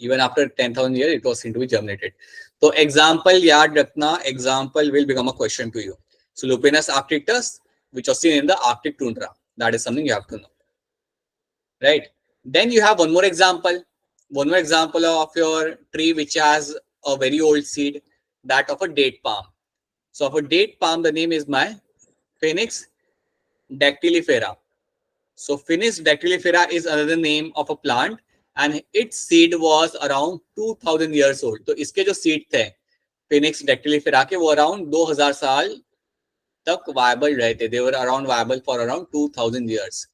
[SPEAKER 2] Even after 10,000 years, it was seen to be germinated. So example yaad rakhna, example will become a question to you. So Lupinus arcticus, which was seen in the Arctic tundra, that is something you have to know, right? Then you have one more example of your tree which has a very old seed, that of a date palm. So of a date palm, the name is my Phoenix dactylifera. So Phoenix dactylifera is another name of a plant, and its seed was around 2000 years old. तो इसके जो seed थे Phoenix dactylifera के, वो around 2000 साल तक viable रहे थे. They were around viable for around 2000 years.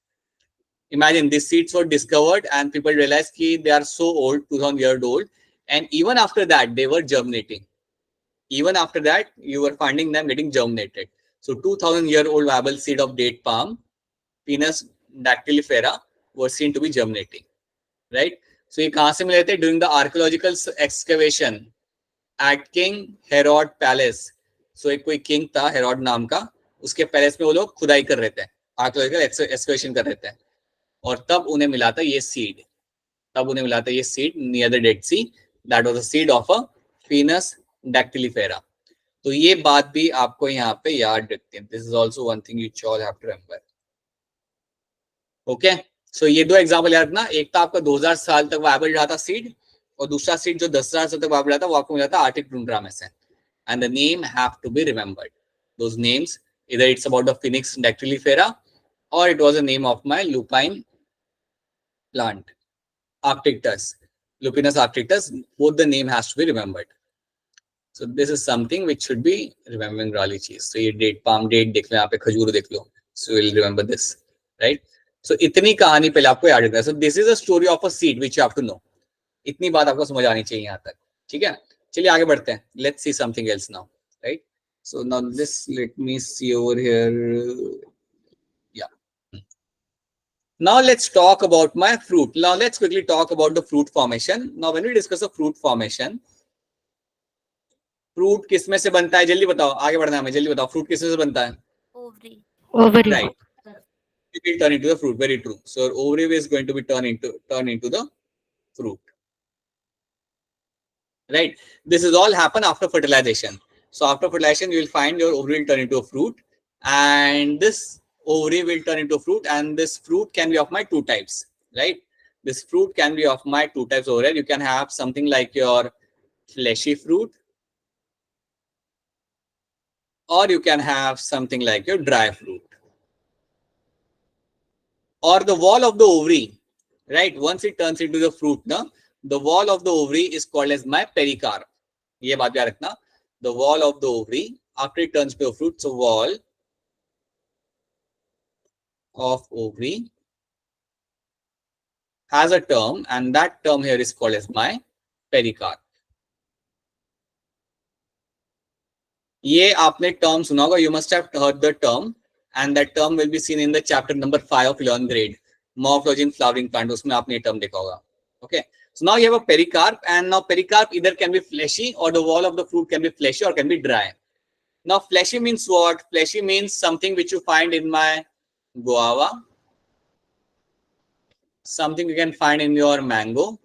[SPEAKER 2] Imagine, these seeds were discovered and people realized that they are so old, 2000 years old, and even after that they were germinating. Even after that, you were finding them getting germinated. So 2000-year-old viable seed of date palm, Phoenix dactylifera, was seen to be germinating, right? So ये कहाँ से मिले थे? During the archaeological excavation at King Herod Palace. So एक कोई king था Herod नाम का, उसके पैलेस में वो लोग खुदाई कर रहे थे, archaeological excavation कर रहे थे, और तब उन्हें मिला था ये seed. तब उन्हें मिला था ये seed near the Dead Sea. That was a seed of a Phoenix dactylifera. तो ये बात भी आपको यहाँ पे याद रखते हैं. This is also one thing you all have to remember. Okay, सो ये दो एग्जाम्पल याद रखना, एक तो आपका 2000 साल तक वायबल रहा था सीड, और दूसरा सीड जो 10,000 साल तक वायबल रहा था वो आपको मिला था आर्टिक टुंड्रा में से. And the name have to be remembered. Those names, either it's about the Phoenix dactylifera or it was the name of my lupine plant, Arcticus, Lupinus arcticus. Both the name has to be remembered. So this is something which should be remembering वाली चीज. So ये date, palm date देख लो, यहाँ पे खजूर देख लो. So you'll remember this, right? So इतनी कहानी पहले आपको याद रखना है. So this is a story of a seed which you have to know. इतनी बात आपको समझ आनी चाहिए यहाँ तक, ठीक है? चलिए आगे बढ़ते हैं. Let's see something else now, right? So now this, let me see over here. Yeah. Now let's talk about my fruit. Now let's quickly talk about the fruit formation. Now when we discuss a fruit formation, fruit किस में से बनता है? जल्दी बताओ, आगे बढ़ना है हमें, जल्दी बताओ. फ्रूट किस में से बनता है?
[SPEAKER 3] Ovary.
[SPEAKER 4] Ovary.
[SPEAKER 2] Right. It will turn into the fruit. Very true. So ovary is going to be turned into the fruit. Right. This is all happen after fertilization. So after fertilization, you will find your ovary will turn into a fruit, and this ovary will turn into a fruit, and this fruit can be of my two types. Right. This fruit can be of my two types over here. You can have something like your fleshy fruit, or you can have something like your dry fruit. Or the wall of the ovary, right? Once it turns into the fruit, na, the wall of the ovary is called as my pericarp. ये बात याद रखना. The wall of the ovary, after it turns to a fruit, so wall of ovary has a term, and that term here is called as my pericarp. ये आपने term सुना होगा. You must have heard the term, and that term will be seen in the chapter number 5 of 11th grade, morphology in flowering plant. उसमें आपने term देखा होगा. Okay. So now you have a pericarp, and now pericarp either can be fleshy, or the wall of the fruit can be fleshy or can be dry. Now fleshy means what? Fleshy means something which you find in my guava, something you can find in your mango,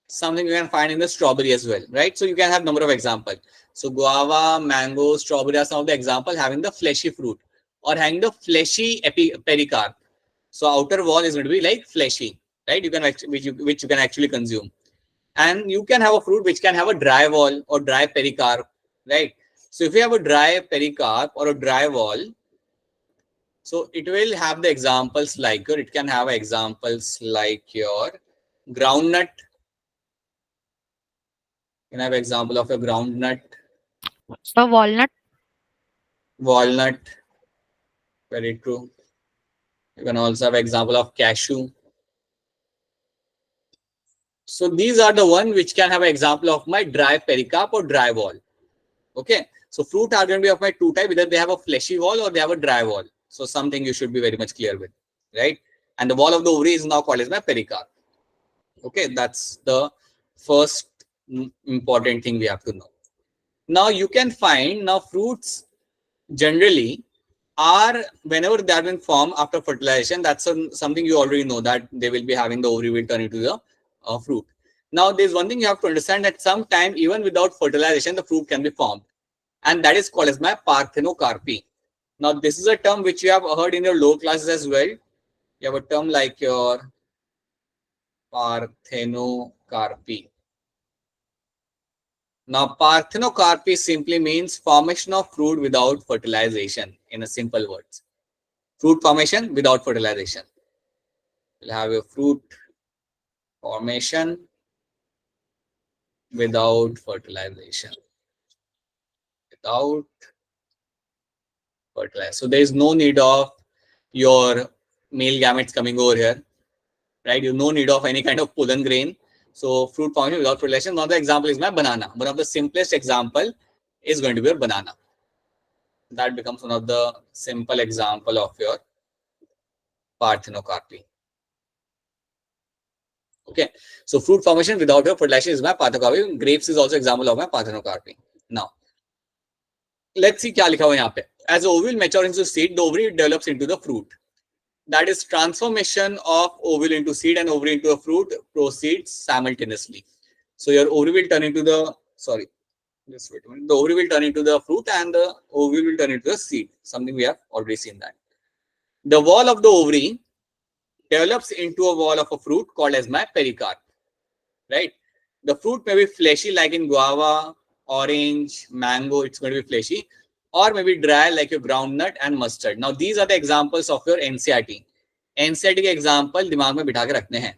[SPEAKER 2] something you can find in the strawberry as well, right? So you can have number of examples. So guava, mango, strawberry are some of the examples having the fleshy fruit or having the fleshy pericarp. So outer wall is going to be like fleshy, right? You can which you can actually consume. And you can have a fruit which can have a dry wall or dry pericarp, right? So if you have a dry pericarp or a dry wall, so it will have the examples like your, it can have examples like your groundnut. You can have example of a groundnut,
[SPEAKER 4] So walnut.
[SPEAKER 2] walnut, very true. You can also have example of cashew. So these are the one which can have an example of my dry pericarp or dry wall. Okay. So fruit are going to be of my two type, either they have a fleshy wall or they have a dry wall. So something you should be very much clear with, right? And the wall of the ovary is now called as my pericarp. Okay, that's the first important thing we have to know. Now you can find now fruits generally are whenever they have been formed after fertilization, that's something you already know that they will be having the ovary will turn into the fruit. Now there's one thing you have to understand that sometime even without fertilization the fruit can be formed, and that is called as my parthenocarpy. Now this is a term which you have heard in your lower classes as well. You have a term like your parthenocarpy. Now parthenocarpy simply means formation of fruit without fertilization, in a simple words. Fruit formation without fertilization. You'll have a fruit formation without fertilization. Without fertilization. So there is no need of your male gametes coming over here, right? You no need of any kind of pollen grain. So fruit formation without fertilization. Another example is my banana. One of the simplest example is going to be a banana. That becomes one of the simple example of your parthenocarpy. Okay, so fruit formation without your fertilization is my parthenocarpy. Grapes is also example of my parthenocarpy. Now, let's see क्या लिखा हुआ है यहाँ पे. As the ovule matures into seed, the ovary develops into the fruit. That is transformation of ovule into seed and ovary into a fruit proceeds simultaneously. So your ovary will turn into the, sorry, just wait a minute. The ovary will turn into the fruit and the ovule will turn into the seed. Something we have already seen that. The wall of the ovary develops into a wall of a fruit called as my pericarp, right? The fruit may be fleshy like in guava, orange, mango, it's going to be fleshy, or maybe dry like your groundnut and mustard. Now these are the examples of your NCERT. NCERT के example दिमाग में बिठा के रखने हैं,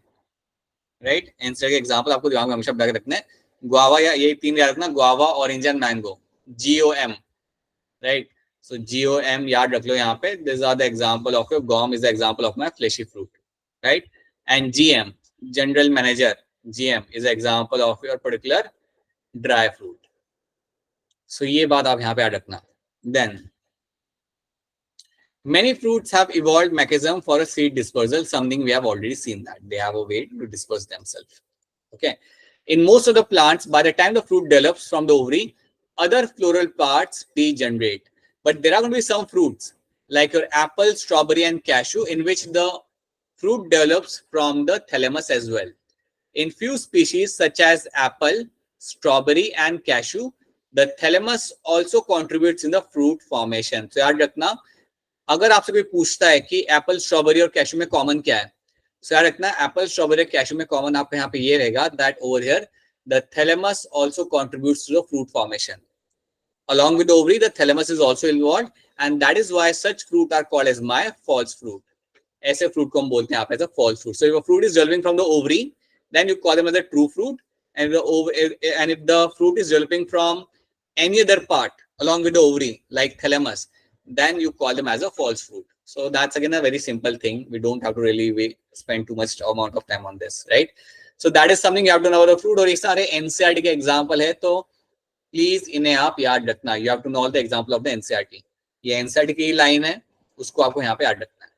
[SPEAKER 2] right? NCERT के example आपको दिमाग में हमेशा बिठा के रखने हैं. गुआवा या ये तीन याद रखना, guava, orange and mango, GOM, right? So GOM याद रख लो यहाँ पे. These are the example of your GOM is the example of my fleshy fruit, right? And GM, general manager, GM is an example of your particular dry fruit. So ये बात आप यहाँ पे याद रखना. Then many fruits have evolved mechanism for a seed dispersal, something we have already seen that they have a way to disperse themselves. Okay. In most of the plants, by the time the fruit develops from the ovary, other floral parts degenerate. But there are going to be some fruits like your apple, strawberry, and cashew in which the fruit develops from the thalamus as well. In few species such as apple, strawberry, and cashew, the thalamus also contributes in the fruit formation. So याद रखना, अगर आपसे कोई पूछता है कि apple, strawberry और cashew में कॉमन क्या है, तो याद रखना एप्पल, स्ट्रॉबेरी और कैशू में कॉमन आप यहाँ पे ये रहेगा that over here the thalamus also contributes to the fruit formation. Along with the ovary, the thalamus is also involved, and that is why such fruit are called as my false fruit. ऐसे fruit को हम बोलते हैं आप as a false fruit. So if a fruit is developing from the ovary, then you call them as a true fruit, and if the fruit is developing from any other part along with the ovary, like thalamus, then you call them as a false fruit. So that's again a very simple thing. We don't have to really spend too much amount of time on this, right? So that is something you have to know about the fruit. और ये सारे NCERT के example है, तो please इन्हें आप याद रखना. You have to know all the example of the NCERT. ये एनसीईआरटी की लाइन है, उसको आपको यहाँ पे याद रखना है,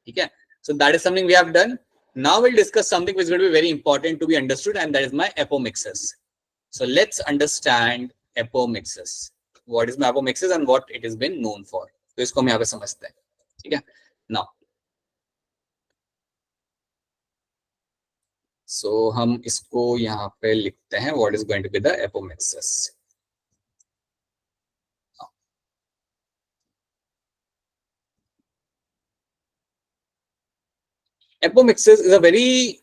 [SPEAKER 2] ठीक है? So that is something we have done. Now will discuss something which will be very important to be understood, and that is my apomixis. So let's understand apomixis. What is my apomixis and what it is been known for. तो इसको हम यहाँ पे समझते हैं, ठीक है? Now so हम इसको यहाँ पे लिखते हैं, what is going to be the apomixis. Apomixis is a very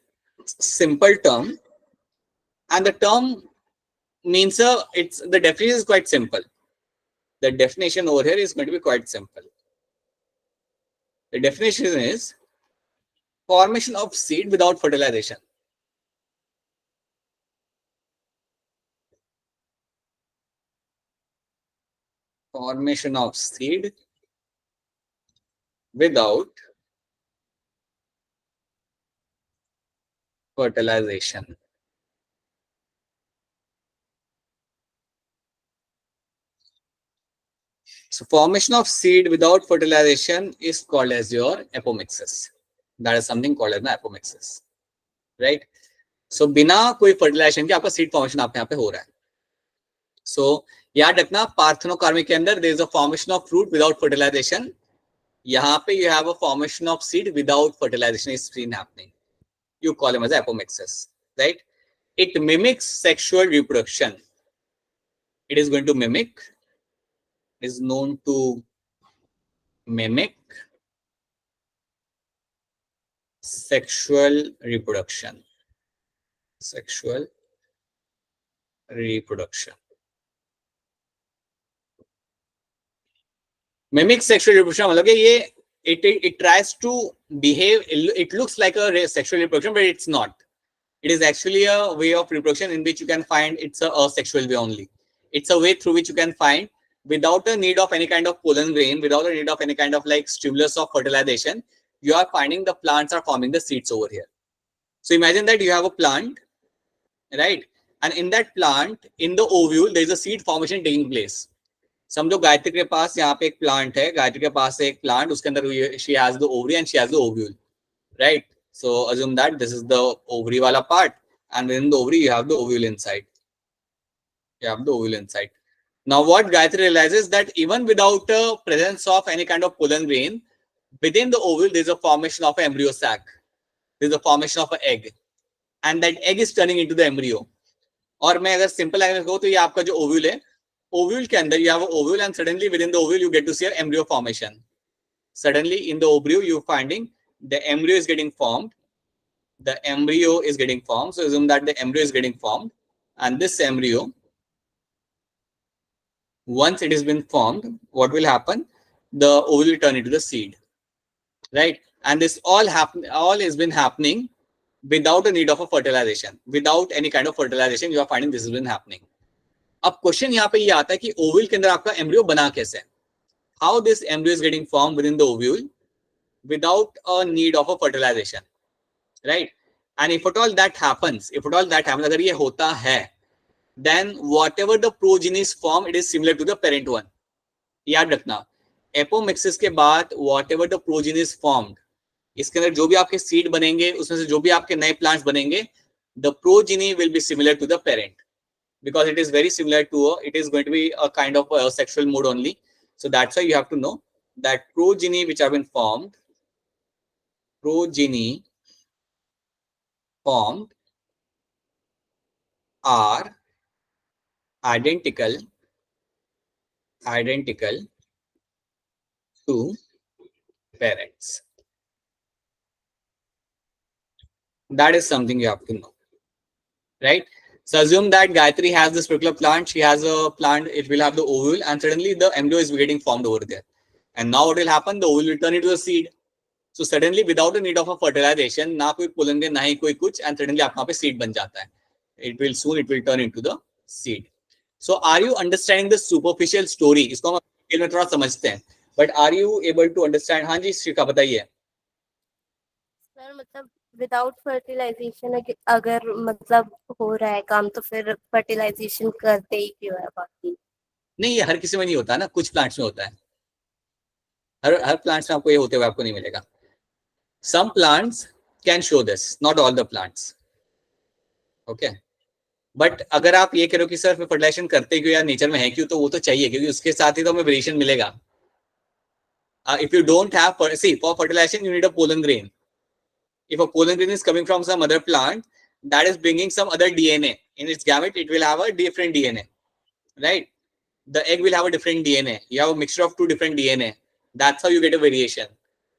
[SPEAKER 2] simple term, and the term means it's the definition is quite simple. The definition over here is going to be quite simple. The definition is formation of seed without fertilization. Formation of seed without fertilization. So formation of seed without fertilization is called as your apomixis. That is something called as an apomixis, right? So बिना कोई fertilization के आपका seed formation आपके यहाँ पे हो रहा है. So याद रखना, पार्थेनोकार्मी के अंदर there is a formation of fruit without fertilization. यहाँ पे you have a formation of seed without fertilization is seen happening. You call them as apomixis, right? It mimics sexual reproduction. It is going to mimic, is known to mimic sexual reproduction. Sexual reproduction. Mimic sexual reproduction मतलब ये it tries to behave, it looks like a sexual reproduction, but it's not. It is actually a way of reproduction in which you can find it's a asexual way only. It's a way through which you can find without a need of any kind of pollen grain, without a need of any kind of like stimulus of fertilization, you are finding the plants are forming the seeds over here. So imagine that you have a plant, right? And in that plant, in the ovule, there is a seed formation taking place. समझो गायत्री के पास यहाँ पे एक plant है, गायत्री के पास एक plant, उसके अंदर she has the ovary and she has the ovule, right? So assume that this is the ovary wala part, and within the ovary you have the ovule inside. You have the ovule inside. Now what Gayatri realizes that even without a presence of any kind of pollen grain, within the ovule there is a formation of an embryo sac. There is a formation of an egg, and that egg is turning into the embryo. और मैं अगर simple language कहूँ तो ये आपका जो ovule है, ovule के अंदर you have an ovule, and suddenly within the ovule you get to see an embryo formation. Suddenly in the embryo, you're finding the embryo is getting formed. The embryo is getting formed. So assume that the embryo is getting formed, and this embryo, once it has been formed, what will happen? The ovule will turn into the seed, right? And this all has been happening without a need of a fertilization. Without any kind of fertilization, you are finding this has been happening. अब question यहाँ पे ये आता है कि ovule के अंदर आपका एम्ब्रियो बना कैसे? How this embryo is getting formed within the ovule without a need of a fertilization, right? And if at all that happens, अगर ये होता है, then whatever the progeny is formed, it is similar to the parent one. याद रखना, apomixis के बाद whatever the progeny is formed, इसके अंदर जो भी आपके सीड बनेंगे, उसमें से जो भी आपके नए प्लांट्स बनेंगे, the progeny will be similar to the parent, because it is very similar to it is going to be a kind of a sexual mode only. So that's why you have to know that progeny which have been formed, are identical to parents. That is something you have to know, right? So assume that Gayatri has this particular plant. She has a plant. It will have the ovule, and suddenly the embryo is getting formed over there. And now what will happen? The ovule will turn into a seed. So suddenly, without the need of a fertilization, ना कोई pollen ना ही कोई कुछ, and suddenly आपका पे seed बन जाता है. It will turn into the seed. So are you understanding the superficial story? इसको हम डिटेल में थोड़ा समझते हैं. But are you able to understand? हाँ जी, श्रीका बताइए.
[SPEAKER 3] सर मतलब विदाउट फर्टिलाइजेशन अगर मतलब हो रहा है काम, तो फिर फर्टिलाइजेशन करते ही क्यों है? बाकी
[SPEAKER 2] नहीं, ये हर किसी में नहीं होता ना, कुछ प्लांट्स में होता है. हर प्लांट्स में आपको ये होते हुए आपको नहीं मिलेगा. Some plants can show this, not all the plants. Okay. But अगर आप ये करो कि सर फर्टिलाइजेशन करते क्यों या नेचर में है क्यों, तो वो तो चाहिए, क्योंकि उसके साथ ही तो हमें वेरिएशन मिलेगा. If you don't have, see, for fertilization you need a pollen grain. If a pollen grain is coming from some other plant, that is bringing some other DNA in its gamete, it will have a different DNA, right? The egg will have a different DNA. You have a mixture of two different DNA. That's how you get a variation.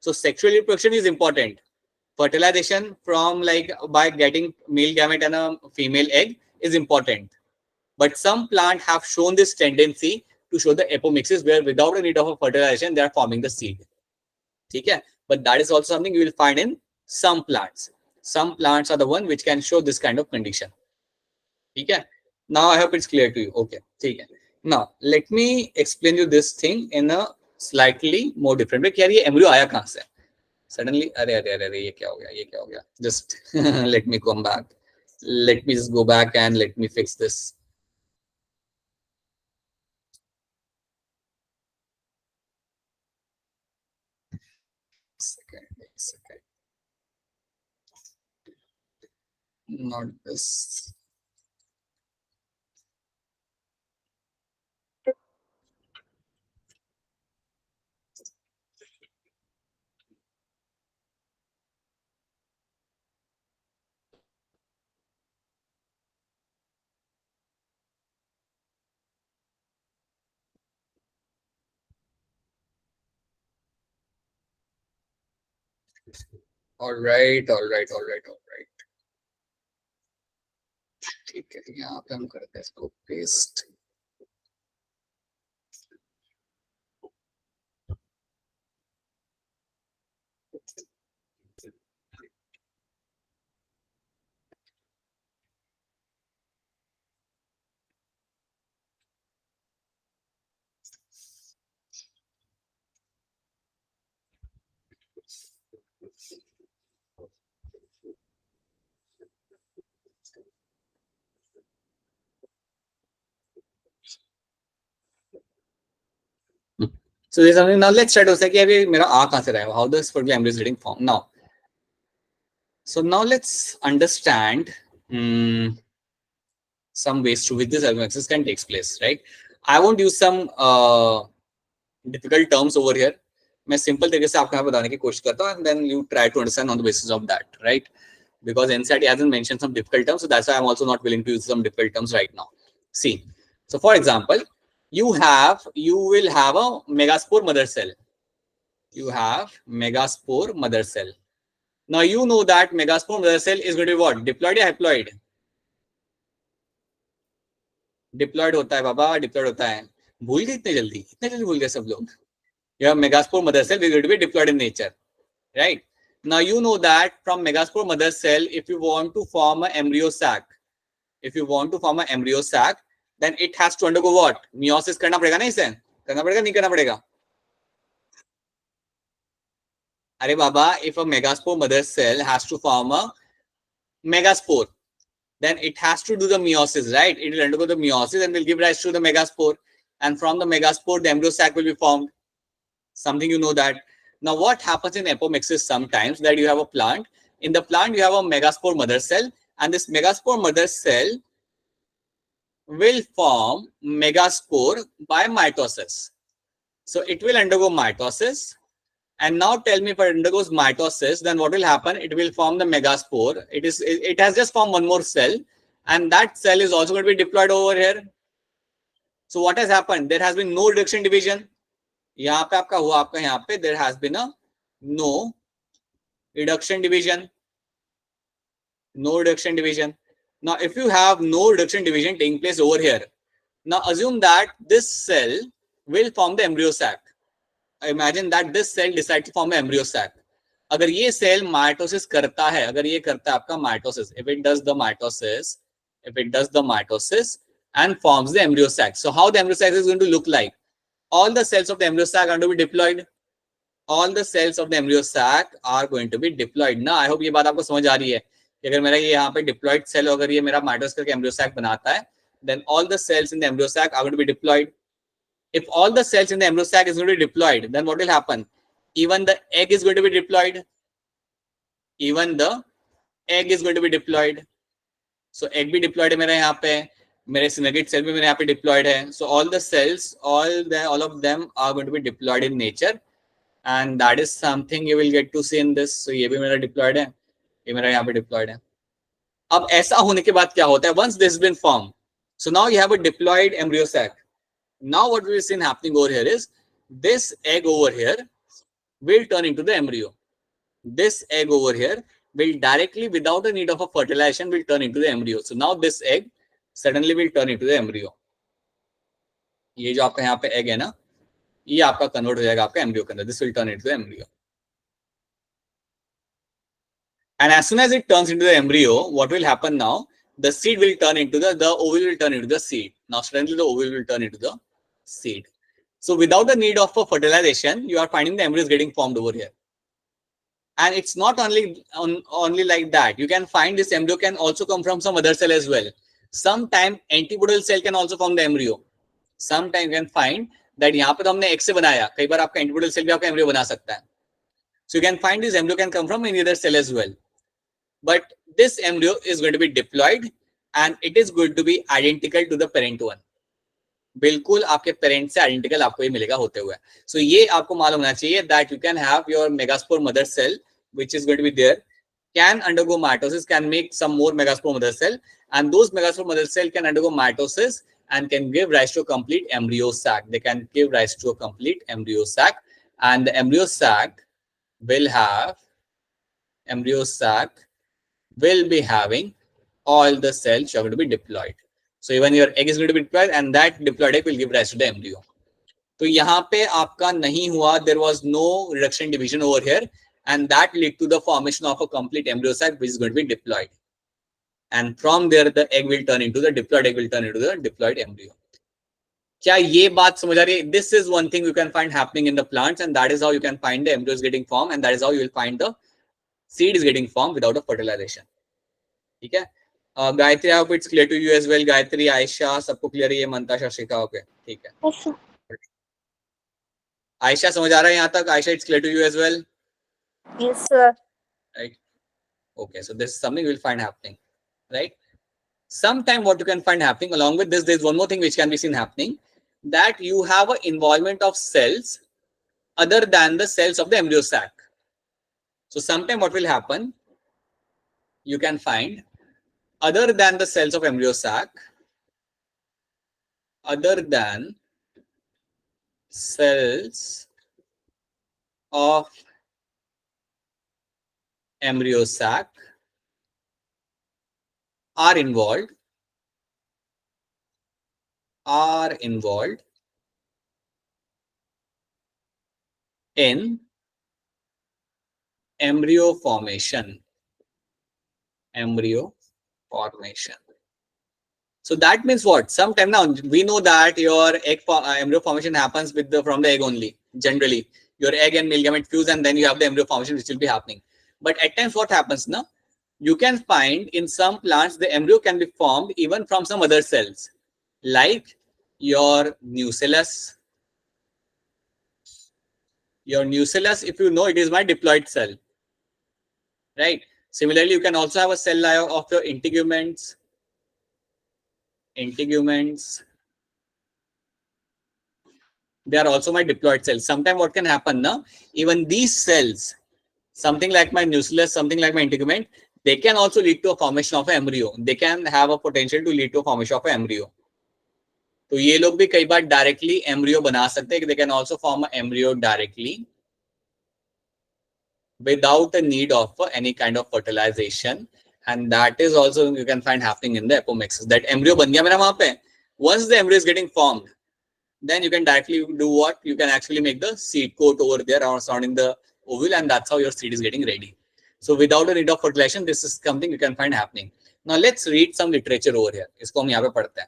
[SPEAKER 2] So sexual reproduction is important. Fertilization from by getting male gamete and a female egg is important. But some plants have shown this tendency to show the apomixis, where without a need of a fertilization, they are forming the seed. Okay? But that is also something you will find in some plants. Some plants are the one which can show this kind of condition. Okay? Now I hope it's clear to you. Okay. Okay. Now let me explain you this thing in a slightly more different way. यार ये embryo आया कहाँ से? Suddenly, अरे ये क्या हो गया? Just let me come back. Let me just go back and let me fix this. Second. Not this. All right. ठीक है, यहाँ पे हम करते हैं इसको paste. So there's something. Now let's try to say कि अभी मेरा आ कहाँ से रहा है? How this particular embryo is getting formed now. So now let's understand some ways through which this apomixis can take place, right? I won't use some difficult terms over here. मैं simple तरीके से आपको यहाँ बताने की कोशिश करता हूँ, and then you try to understand on the basis of that, right? Because NCERT hasn't mentioned some difficult terms, so that's why I'm also not willing to use some difficult terms right now. See, so for example, you will have a megaspore mother cell. you have megaspore mother cell. Now you know that megaspore mother cell is going to be what? Diploid या haploid? Diploid होता है बाबा, diploid होता है. भूल गए इतने जल्दी भूल गए सब लोग. You have megaspore mother cell is going to be diploid in nature, right? Now you know that from megaspore mother cell, if you want to form an embryo sac, then it has to undergo what? Meiosis करना पड़ेगा ना इसे? करना पड़ेगा नहीं करना पड़ेगा? अरे बाबा, if a megaspore mother cell has to form a megaspore, then it has to do the meiosis, right? It will undergo the meiosis and will give rise to the megaspore. And from the megaspore, the embryo sac will be formed. Something you know that. Now, what happens in apomixis sometimes that you have a plant. In the plant, you have a megaspore mother cell, and this megaspore mother cell will form megaspore by mitosis. So it will undergo mitosis. And now tell me, if it undergoes mitosis, then what will happen? It will form the megaspore. It has just formed one more cell, and that cell is also going to be diploid over here. So what has happened? There has been no reduction division. यहाँ पे आपका हुआ, आपका यहाँ पे there has been a no reduction division. No reduction division. Now, if you have no reduction division taking place over here, now assume that this cell will form the embryo sac. Imagine that this cell decides to form an embryo sac. अगर ये cell mitosis करता है, अगर ये करता है आपका mitosis, if it does the mitosis and forms the embryo sac. So how the embryo sac is going to look like? All the cells of the embryo sac are going to be diploid. All the cells of the embryo sac are going to be diploid. ना, I hope ये बात आपको समझ आ रही है कि अगर मेरा ये यहाँ पे diploid cell, अगर ये मेरा माइटोसिस करके embryo sac बनाता है, then all the cells in the embryo sac are going to be diploid. If all the cells in the embryo sac is going to be diploid, then what will happen? Even the egg is going to be diploid. Even the egg is going to be diploid. So egg भी diploid है मेरा यहाँ पे, मेरे synergid cell भी मेरे यहाँ पे diploid है. So all the cells, all of them are going to be diploid in nature, and that is something you will get to see in this. So ये भी मेरा diploid है, ये मेरा यहाँ पे diploid है. अब ऐसा होने के बाद क्या होता है? Once this has been formed, so now you have a diploid embryo sac. Now what we've seen happening over here is this egg over here will turn into the embryo. This egg over here will directly, without the need of a fertilization, will turn into the embryo. So now this egg suddenly will turn into the embryo. ये जो आपका यहाँ पे egg है ना, ये आपका convert हो जाएगा आपका embryo के अंदर. This will turn into the embryo. And as soon as it turns into the embryo, what will happen now? The seed will turn into the ovule will turn into the seed. Now suddenly the ovule will turn into the seed. So without the need of a fertilization, you are finding the embryo is getting formed over here. And it's not only like that. You can find this embryo can also come from some other cell as well. Sometime antibodial cell can also form the embryo. Sometime you can find that यहाँ पे तो हमने egg से बनाया, कई बार आपका antibodial cell भी आपका embryo बना सकता है. So you can find this embryo can come from any other cell as well. But this embryo is going to be diploid and it is going to be identical to the parent one. बिल्कुल आपके parent से identical आपको ये मिलेगा होते हुए. सो ये आपको मालूम होना चाहिए that you can have your megaspore mother cell which is going to be there, can undergo mitosis, can make some more megaspore mother cell, and those megaspore mother cell can undergo mitosis and can give rise to a complete embryo sac. They can give rise to a complete embryo sac, and the embryo sac will be having all the cells are going to be diploid. So even your egg is going to be diploid and that diploid egg will give rise to the embryo. तो यहाँ पे आपका नहीं हुआ, there was no reduction division over here, and that led to the formation of a complete embryo sac which is going to be diploid. And from there the egg will turn into the diploid egg will turn into the diploid embryo. क्या ये बात समझ आ रही है? This is one thing you can find happening in the plants, and that is how you can find the embryos getting formed, and that is how you will find the seed is getting formed without a fertilization. ठीक है? Gayatri, I hope it's clear to you as well. Gayatri, Ayesha, सबको clear है ये? मंता, Shashika, okay ठीक है.
[SPEAKER 1] Yes, sir.
[SPEAKER 2] Ayesha समझ आ रहा है यहाँ तक? Ayesha, it's clear to you as well?
[SPEAKER 3] Yes, sir.
[SPEAKER 2] Right. Okay, so this is something you will find happening, right? Sometime what you can find happening along with this, there's one more thing which can be seen happening, that you have an involvement of cells other than the cells of the embryo sac. So sometime what will happen, you can find other than the cells of embryo sac, other than cells of embryo sac are involved in embryo formation. So that means what? Sometime now we know that your embryo formation happens from the egg only. Generally, your egg and male gamete fuse, and then you have the embryo formation which will be happening. But at times, what happens now? You can find in some plants the embryo can be formed even from some other cells, like your nucellus. Your nucellus, if you know, it is my diploid cell, right? Similarly, you can also have a cell layer of your integuments. They are also my diploid cells. Sometimes what can happen now, even these cells, something like my nucleus, something like my integument, they can also lead to a formation of an embryo. They can have a potential to lead to a formation of an embryo. तो ये लोग भी कई बार directly embryo बना सकते हैं. They can also form an embryo directly without the need of any kind of fertilization, and that is also you can find happening in the apomixis. That embryo बन गया मेरा वहां पे. Once the embryo is getting formed, then you can directly do what? You can actually make the seed coat over there or surrounding the ovule, and that's how your seed is getting ready. So without the need of fertilization, this is something you can find happening. Now let's read some literature over here. इसको हम यहाँ पे पढ़ते हैं.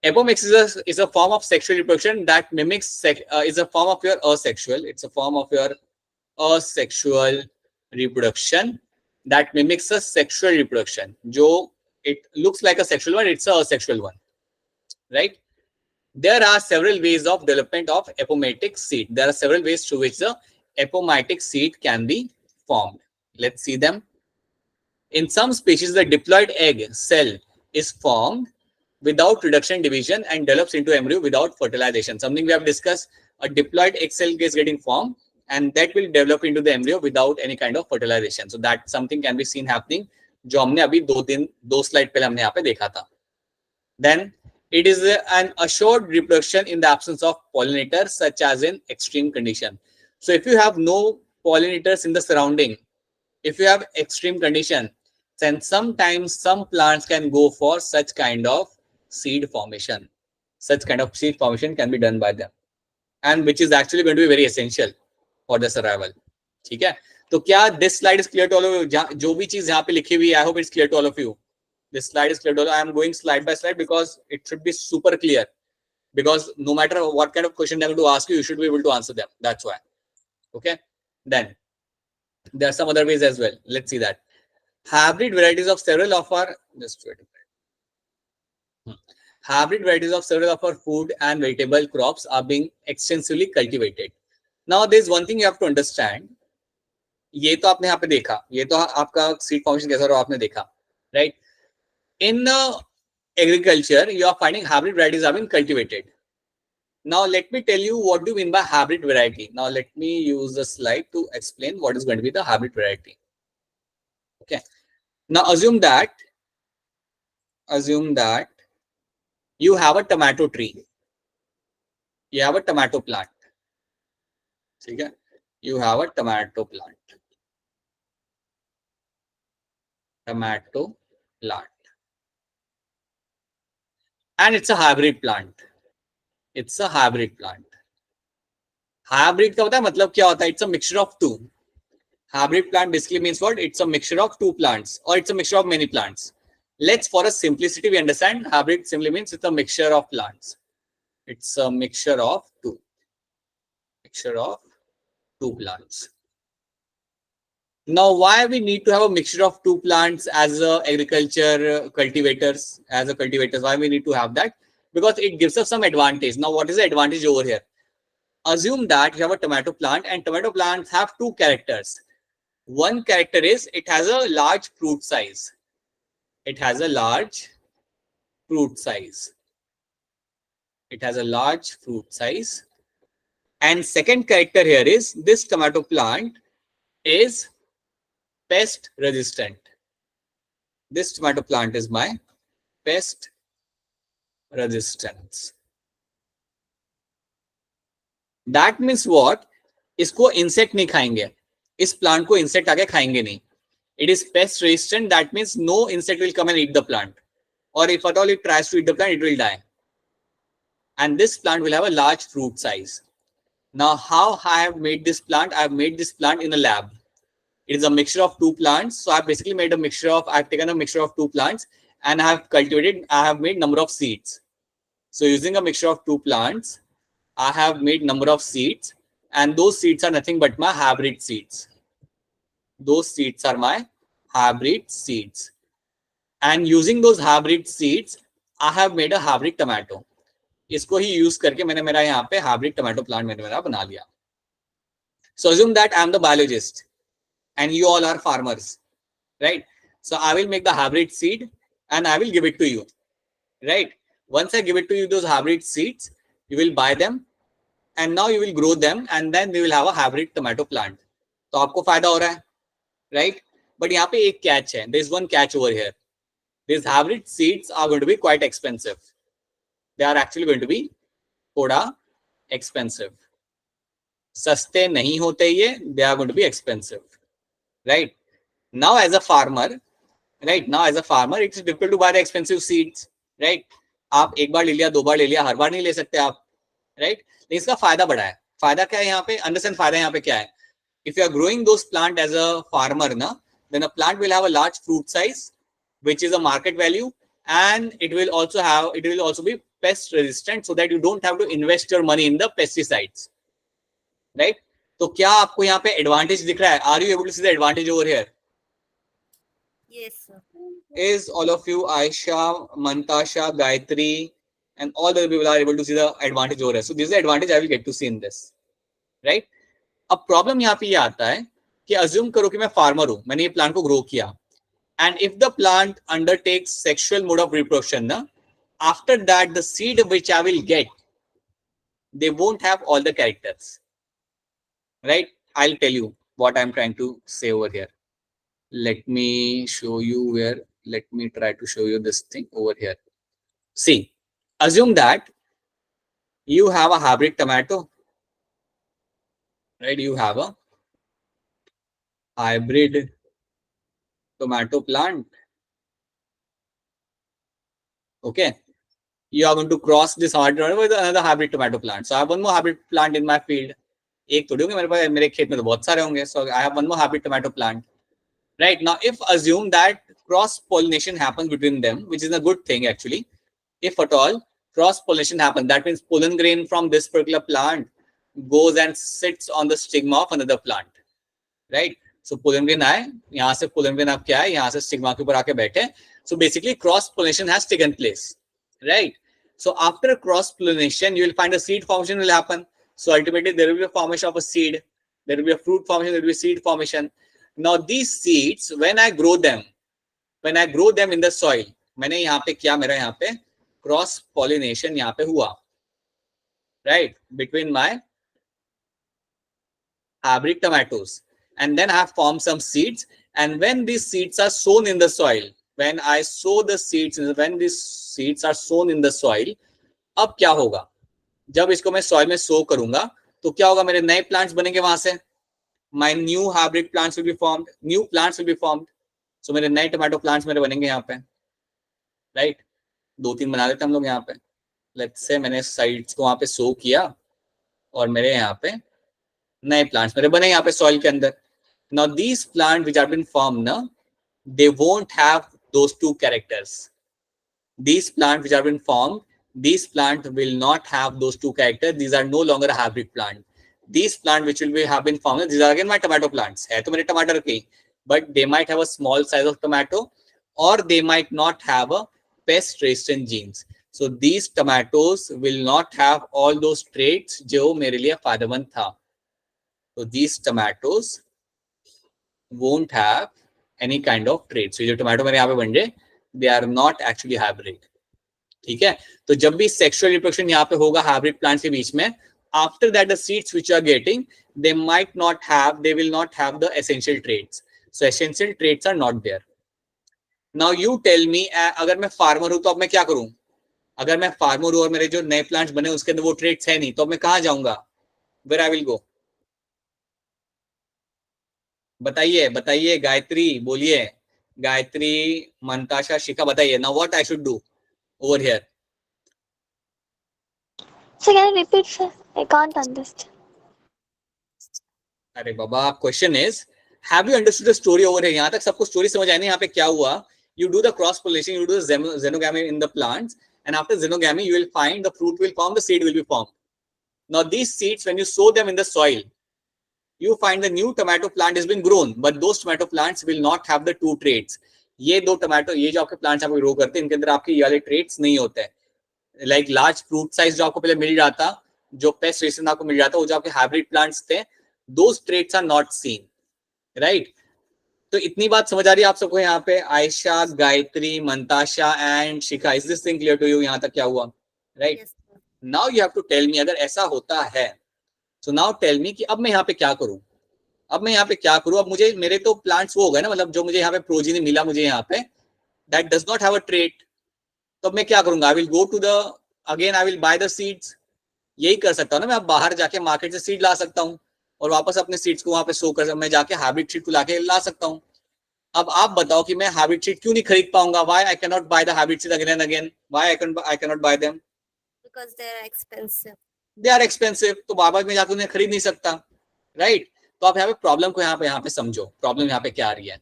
[SPEAKER 2] Apomixis is a form of sexual reproduction that mimics is a form of your asexual. It's a form of your asexual reproduction that mimics a sexual reproduction. जो it looks like a sexual one, it's a asexual one, right? There are several ways of development of apomatic seed. There are several ways through which the apomatic seed can be formed. Let's see them. In some species, the diploid egg cell is formed without reduction division and develops into embryo without fertilization. Something we have discussed, a diploid egg cell is getting formed and that will develop into the embryo without any kind of fertilization. So that something can be seen happening, जो हमने अभी दो slide पहले हमने यहाँ पे देखा था. Then it is an assured reproduction in the absence of pollinators, such as in extreme condition. So if you have no pollinators in the surrounding, if you have extreme condition, then sometimes some plants can go for such kind of seed formation. Such kind of seed formation can be done by them, and which is actually going to be very essential for the survival. ठीक है? तो क्या this slide is clear to all of you? जो भी चीज यहाँ पे लिखी हुई है, I hope it's clear to all of you. This slide is clear to all. I am going slide by slide because it should be super clear. Because no matter what kind of question they're going to ask you, you should be able to answer them. That's why. Okay. Then there are some other ways as well. Let's see that. Hybrid varieties of several of our hybrid varieties of several of our food and vegetable crops are being extensively cultivated. Now there is one thing you have to understand. ये तो आपने यहाँ पे देखा, ये तो आपका seed formation कैसा रहा आपने देखा, right? In agriculture, you are finding hybrid varieties are being cultivated. Now let me tell you what do you mean by hybrid variety. Now let me use the slide to explain what is going to be the hybrid variety. Okay. Now assume that you have a tomato tree. You have a tomato plant. Okay. You have a tomato plant. And it's a hybrid plant. It's a hybrid plant. Hybrid का होता है मतलब क्या होता है? It's a mixture of two. Hybrid plant basically means what? It's a mixture of two plants, or it's a mixture of many plants. Let's, for a simplicity, we understand hybrid simply means it's a mixture of plants. It's a mixture of two. Mixture of two plants. Now, why we need to have a mixture of two plants as a agriculture cultivators, why we need to have that? Because it gives us some advantage. Now, what is the advantage over here? Assume that you have a tomato plant, and tomato plants have two characters. One character is it has a large fruit size. It has a large fruit size. It has a large fruit size. And second character here is this tomato plant is pest resistant. This tomato plant is my pest resistance. That means what? इसको insect नहीं खाएंगे, इस plant को insect आके खाएंगे नहीं. It is pest resistant, that means no insect will come and eat the plant, or if at all it tries to eat the plant, it will die. And this plant will have a large fruit size. Now, how I have made this plant? I have made this plant in a lab. It is a mixture of two plants. So I've basically made a mixture of, I've taken a mixture of two plants and I have cultivated, I have made number of seeds. So using a mixture of two plants, I have made number of seeds, and those seeds are nothing but my hybrid seeds. Those seeds are my hybrid seeds. And using those hybrid seeds, I have made a hybrid tomato. इसको ही use करके मैंने मेरा यहाँ पे hybrid tomato plant मैंने मेरा बना लिया. So assume that I am the biologist and you all are farmers, right? So I will make the hybrid seed and I will give it to you, right? Once I give it to you, those hybrid seeds, you will buy them and now you will grow them and then we will have a hybrid tomato plant. तो आपको फायदा हो रहा है, right? But यहाँ पे एक catch है. There is one catch over here. These hybrid seeds are going to be quite expensive. They are actually going to be थोड़ा expensive. सस्ते नहीं होते ये, they are going to be expensive, right? Now as a farmer, it's difficult to buy the expensive seeds, right? आप एक बार ले लिया, दो बार ले लिया, हर बार नहीं ले सकते आप, right? लेकिन इसका फायदा बड़ा है. फायदा क्या है यहाँ पे? Understand फायदा यहाँ पे क्या है? If you are growing those plant as a farmer, na, then a plant will have a large fruit size, which is a market value, and it will also be pest resistant, so that you don't have to invest your money in the pesticides, right? तो क्या आपको यहाँ पे advantage दिख रहा है? Are you able to see the advantage over here?
[SPEAKER 3] Yes, sir.
[SPEAKER 2] Is all of you, Aisha, Mantasha, Gayatri, and all the people are able to see the advantage over here? So this is the advantage I will get to see in this, right? अब problem यहाँ पे ये आता है कि assume करो कि मैं फार्मर हूं, मैंने ये प्लांट को ग्रो किया, and if the plant undertakes sexual mode of reproduction ना, after that the seed which I will get, they won't have all the characters, right? I will tell you what I am trying to say over here. Let me show you where, let me try to show you this thing over here. See, assume that you have a hybrid tomato, right? You have a hybrid tomato plant. Okay, you are going to cross this hybrid tomato with another hybrid tomato plant. So I have one more hybrid plant in my field. एक थोड़ी होंगे मेरे पास, मेरे खेत में तो बहुत सारे होंगे. So I have one more hybrid tomato plant. Right now, if assume that cross pollination happens between them, which is a good thing actually, if at all cross pollination happens, that means pollen grain from this particular plant goes and sits on the stigma of another plant, right? So pollen grain आए, यहाँ से pollen grain आप क्या है, यहाँ से stigma के ऊपर आके बैठे. So basically cross pollination has taken place, right? So after cross pollination, you will find a seed formation will happen. So ultimately there will be a formation of a seed, there will be a fruit formation, there will be a seed formation. Now these seeds, when I grow them in the soil, मैंने यहाँ पे क्या, मेरा यहाँ पे cross pollination यहाँ पे हुआ, right, between my hybrid tomatoes, and then I have formed some seeds, and when these seeds are sown in the soil, when I sow the seeds, when these seeds are sown in the soil, अब क्या होगा? जब इसको मैं soil में sow करूंगा तो क्या होगा? मेरे नए plants बनेंगे वहां से. My new hybrid plants will be formed. New plants will be formed. So मेरे नए टमाटो प्लांट्स मेरे बनेंगे यहाँ पे, राइट? दो तीन बना लेते हम लोग यहाँ पे. लेट्स से मैंने साइड्स को वहाँ पे सो किया और मेरे यहाँ पे नए प्लांट्स मेरे बने यहाँ पे सॉइल के अंदर. Now these plants which have been formed, na, they won't have those two characters. These plants which have been formed, these plants will not have those two characters. These are no longer a hybrid plant. These plants which will be have been formed, these are again my tomato plants. है तो मेरे टमाटर के, but they might have a small size of tomato, or they might not have a pest resistant genes. So these tomatoes will not have all those traits जो मेरे लिए फायदेमंद था. So these tomatoes won't have any kind of traits. So जो tomato मेरे यहाँ पे बन रहे, they are not actually hybrid. ठीक है? तो जब भी sexual reproduction यहाँ पे होगा hybrid plants के बीच में, after that the seeds which you are getting, they will not have the essential traits. So essential traits are not there. Now you tell me, अगर मैं फार्मर हूं तो अब मैं क्या करूं? अगर मैं फार्मर हूं और मेरे जो नए प्लांट्स बने उसके अंदर वो ट्रेट्स है नहीं, तो अब मैं कहाँ जाऊंगा? Where I will go? बताइए बताइए, गायत्री बोलिए, गायत्री, मंताशा, शिखा, बताइए now what I should do over here.
[SPEAKER 1] So can you repeat, sir? I can't understand.
[SPEAKER 2] अरे बाबा, question is have you understood the story over है? यहाँ तक सबको स्टोरी समझ आई ना? यहाँ पे क्या हुआ? You do the cross pollination, you do the xenogamy in the plants, and after xenogamy you will find the fruit will form, the seed will be formed. Now these seeds, when you sow them in the soil, you find the new tomato plant has been grown, but those tomato plants will not have the two traits. ये दो tomato, ये जो आपके plants आपको grow करते हैं, इनके अंदर आपके ये वाले ट्रेट्स नहीं होते हैं. लाइक लार्ज फ्रूट साइज जो आपको पहले मिल जाता, जो पेस्ट रेसिस्टेंट आपको मिल जाता, वो जो आपके हाइब्रिड प्लांट्स थे, those traits are not seen, right? तो इतनी बात समझ आ रही है आप सबको यहाँ पे? Ayesha, Gayatri, Mantasha and Shikha, is this thing clear to you? यहाँ तक क्या हुआ? Right,
[SPEAKER 3] Yes, sir.
[SPEAKER 2] Now you have to tell me, अगर ऐसा होता है, सो नाउ टेल मी कि अब मैं यहाँ पे क्या करूं? अब मैं यहाँ पे क्या करूं? अब मुझे, मेरे तो प्लांट्स वो हो गए ना, मतलब जो मुझे यहाँ पे प्रोजीनी मिला मुझे यहाँ पे, that does not have a trait. तो अब मैं क्या करूंगा? I will go to the, again I will buy the seeds. यही कर सकता हूँ ना मैं, अब बाहर जाके मार्केट से सीड ला सकता हूँ और वापस अपने सीड्स को वहां पे शो कर, मैं जाके हाइब्रिड सीड को लाके ला सकता हूँ. अब आप बताओ कि मैं हाइब्रिड सीड क्यों नहीं खरीद पाऊंगा? Why I can not buy the hybrid seed again and again? Why I can not buy them?
[SPEAKER 3] Because they are expensive.
[SPEAKER 2] They are expensive. तो बाबा में जाकर उन्हें खरीद नहीं सकता, राइट? तो आप यहाँ पे प्रॉब्लम को यहाँ पे समझो, प्रॉब्लम यहाँ पे क्या आ रही है.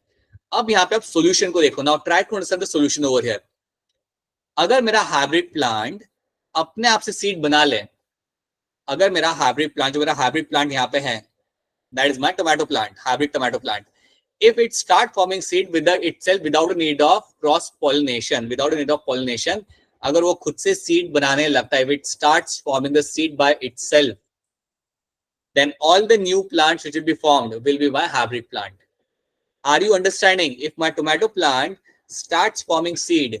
[SPEAKER 2] अब यहाँ पे आप सोल्यूशन को देखो. Now try to understand the solution over here. अगर मेरा हाइब्रिड प्लांट अपने आप से सीड बना ले, अगर मेरा हाइब्रिड प्लांट, जो मेरा हाइब्रिड प्लांट यहाँ पे है, that is my tomato plant, hybrid tomato plant, if it start forming seed with itself without a need of cross pollination, without a need of pollination, अगर वो खुद से सीड बनाने लगता है, if it starts forming the seed by itself, then all the new plants which will be formed will be my hybrid plant. Are you understanding? If my tomato plant starts forming seed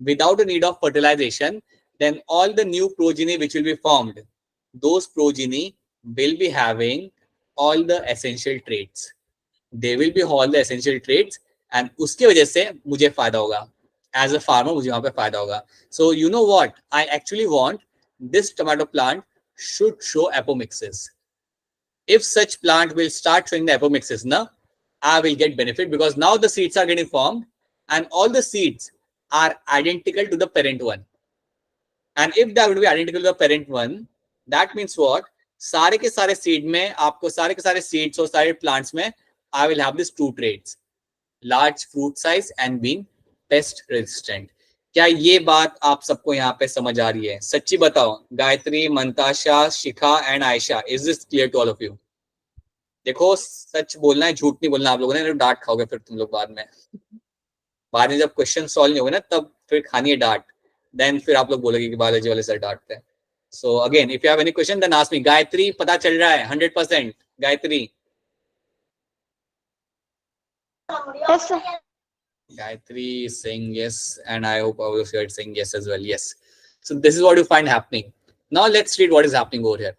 [SPEAKER 2] without a need of fertilization, then all the new progeny which will be formed, those progeny will be having all the essential traits. They will be all the essential traits, and उसके वजह से मुझे फायदा होगा. As a farmer मुझे वहाँ पे फायदा होगा. So you know what? I actually want this tomato plant should show apomixis. If such plant will start showing the apomixis, now I will get benefit, because now the seeds are getting formed and all the seeds are identical to the parent one. And if they are going to be identical to the parent one, that means what? सारे के सारे seed में आपको, सारे के सारे seeds और सारे प्लांट्स में I will have these two traits, large fruit size and being pest resistant. क्या ये बात आप सबको यहाँ पे समझ आ रही है? सच्ची बताओ, Gayatri, Mantasha, Shikha and Ayesha, is this clear to all of you? देखो, सच बोलना है, झूठ नहीं बोलना. आप लोगों ने डांट खाओगे फिर तुम लोग बाद में जब क्वेश्चन सॉल्व नहीं होगा ना, तब फिर खानी है डांट. देन फिर आप लोग बोलोगे कि बायोलॉजी वाले सर डांटते हैं. So again, if you have any question then ask me. Gayatri, पता चल रहा है 100%? Gayatri,
[SPEAKER 1] Yes, sir.
[SPEAKER 2] Gayatri is saying yes, and I hope all of you are saying yes as well. Yes. So this is what you find happening. Now let's read what is happening over here.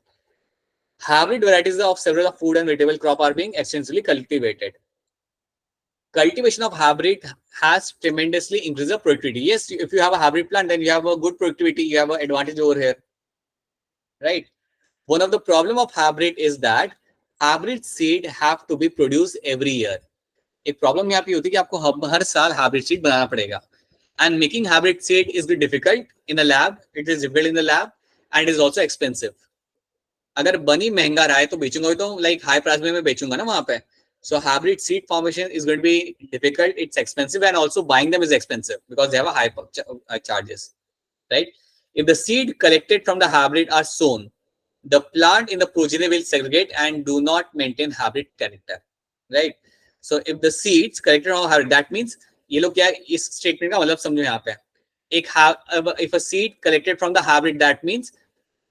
[SPEAKER 2] Hybrid varieties of several food and vegetable crop are being extensively cultivated. Cultivation of hybrid has tremendously increased the productivity. Yes, if you have a hybrid plant, then you have a good productivity. You have an advantage over here, right? One of the problem of hybrid is that hybrid seed have to be produced every year. एक problem यहाँ पे होती है कि आपको हर साल hybrid seed बनाना पड़ेगा. And making hybrid seed is difficult in the lab. It is difficult in the lab and is also expensive. अगर बनी महंगा रहा है तो बेचूंगा तो लाइक हाई प्राइस में मैं बेचूंगा ना वहां पे. So hybrid seed formation is going to be difficult, it's expensive, and also buying them is expensive because they have a high charges, right? If the seed collected from the hybrid are sown, the plant in the progeny will segregate and do not maintain hybrid character, right? So if the seeds collected from hybrid, that means ये लोग क्या, इस statement का मतलब समझो यहाँ पे. एक if a seed collected from the hybrid, that means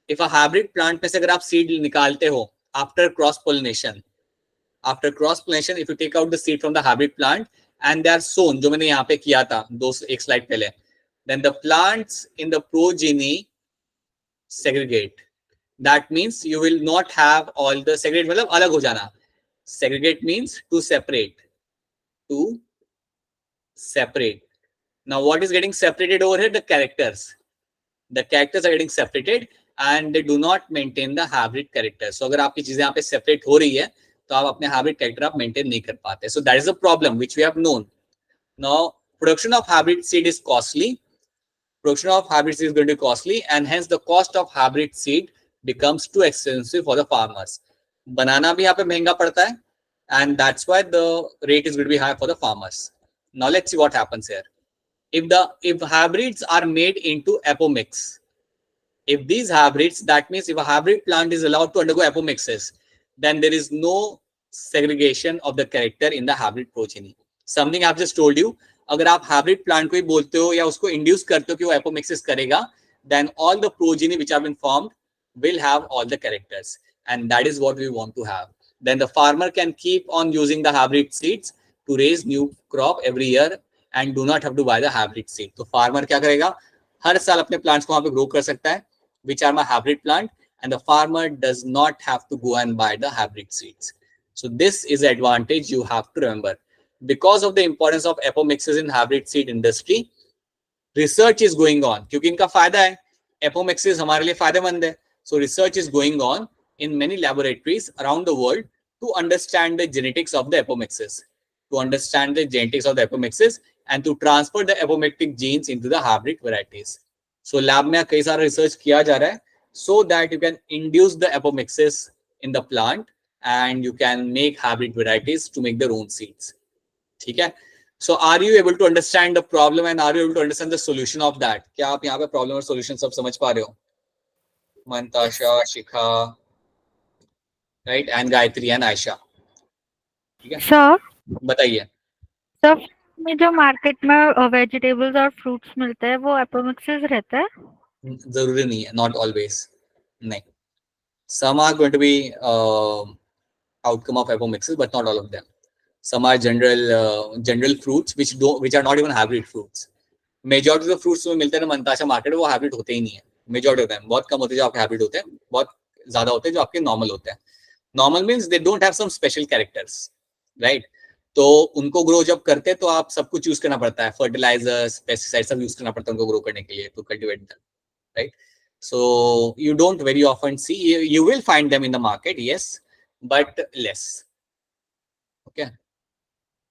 [SPEAKER 2] if a hybrid plant में से अगर आप seed निकालते हो after cross pollination, if you take out the seed from the hybrid plant and they are sown, जो मैंने यहाँ पे किया था एक स्लाइड पहले, then the plants in the progeny segregate. That means you will not have all the segregate, मतलब अलग हो जाना. Segregate means to separate. Now what is getting separated over here? The characters. The characters are getting separated and they do not maintain the hybrid character. So अगर आपकी चीजें यहाँ पे separate हो रही है तो आप अपने hybrid character आप maintain नहीं कर पाते. So that is a problem which we have known. Now production of hybrid seed is costly. Production of hybrid seed is going to be costly, and hence the cost of hybrid seed becomes too expensive for the farmers. बनाना भी यहाँ पे महंगा पड़ता है, and that's why the rate is going to be high for the farmers. Now let's see what happens here. If hybrids are made into apomix, if these hybrids, that means if a hybrid plant is allowed to undergo apomixes, then there is no segregation of the character in the hybrid progeny. Something I've just told you, अगर आप hybrid plant को ही बोलते हो या उसको induce करते हो कि वो apomixes करेगा, then all the progeny which have been formed will have all the characters, and that is what we want to have. Then the farmer can keep on using the hybrid seeds to raise new crop every year and do not have to buy the hybrid seed. तो farmer क्या करेगा, हर साल अपने plants को वहाँ पे grow कर सकता है, which are my hybrid plant, and the farmer does not have to go and buy the hybrid seeds. So this is the advantage you have to remember. Because of the importance of apomixes in hybrid seed industry, research is going on. क्योंकि इनका फायदा है, apomixes हमारे लिए फायदेमंद है. So research is going on in many laboratories around the world to understand the genetics of the apomixes, and to transfer the apomictic genes into the hybrid varieties. So lab में कई सारा research किया जा रहा है, so that you can induce the apomixes in the plant and you can make hybrid varieties to make their own seeds. ठीक है? So are you able to understand the problem and are you able to understand the solution of that? क्या आप यहाँ पे problem और solution सब समझ पा रहे हो? Mantasha, Shikha, right, and Gayatri and Aisha. ठीक है?
[SPEAKER 4] सर
[SPEAKER 2] बताइए.
[SPEAKER 4] सर में जो मार्केट में वेजिटेबल्स और फ्रूट्स मिलते हैं वो एपोमिक्सिस रहता है?
[SPEAKER 2] जरूरी नहीं है, not always. नहीं. Some are going to be outcome of apomixes, but not all of them. Some are general fruits which are not even hybrid fruits. Majority of the fruits जो मिलते हैं ना मंताशा मार्केट, वो हाइब्रिड होते ही नहीं है. Majority होते हैं, बहुत कम होते हैं जो आपके हाइब्रिड होते हैं, बहुत ज्यादा होते हैं जो आपके नॉर्मल होते हैं. Normal means they don't have some special characters, right? तो उनको ग्रो जब करते हैं तो आप सब कुछ यूज करना पड़ता है, फर्टिलाइजर्स, पेस्टिसाइड सब यूज करना पड़ता है उनको ग्रो करने के लिए, to cultivate them, right? So you don't very often see, you will find them in the market, yes, but less. Okay.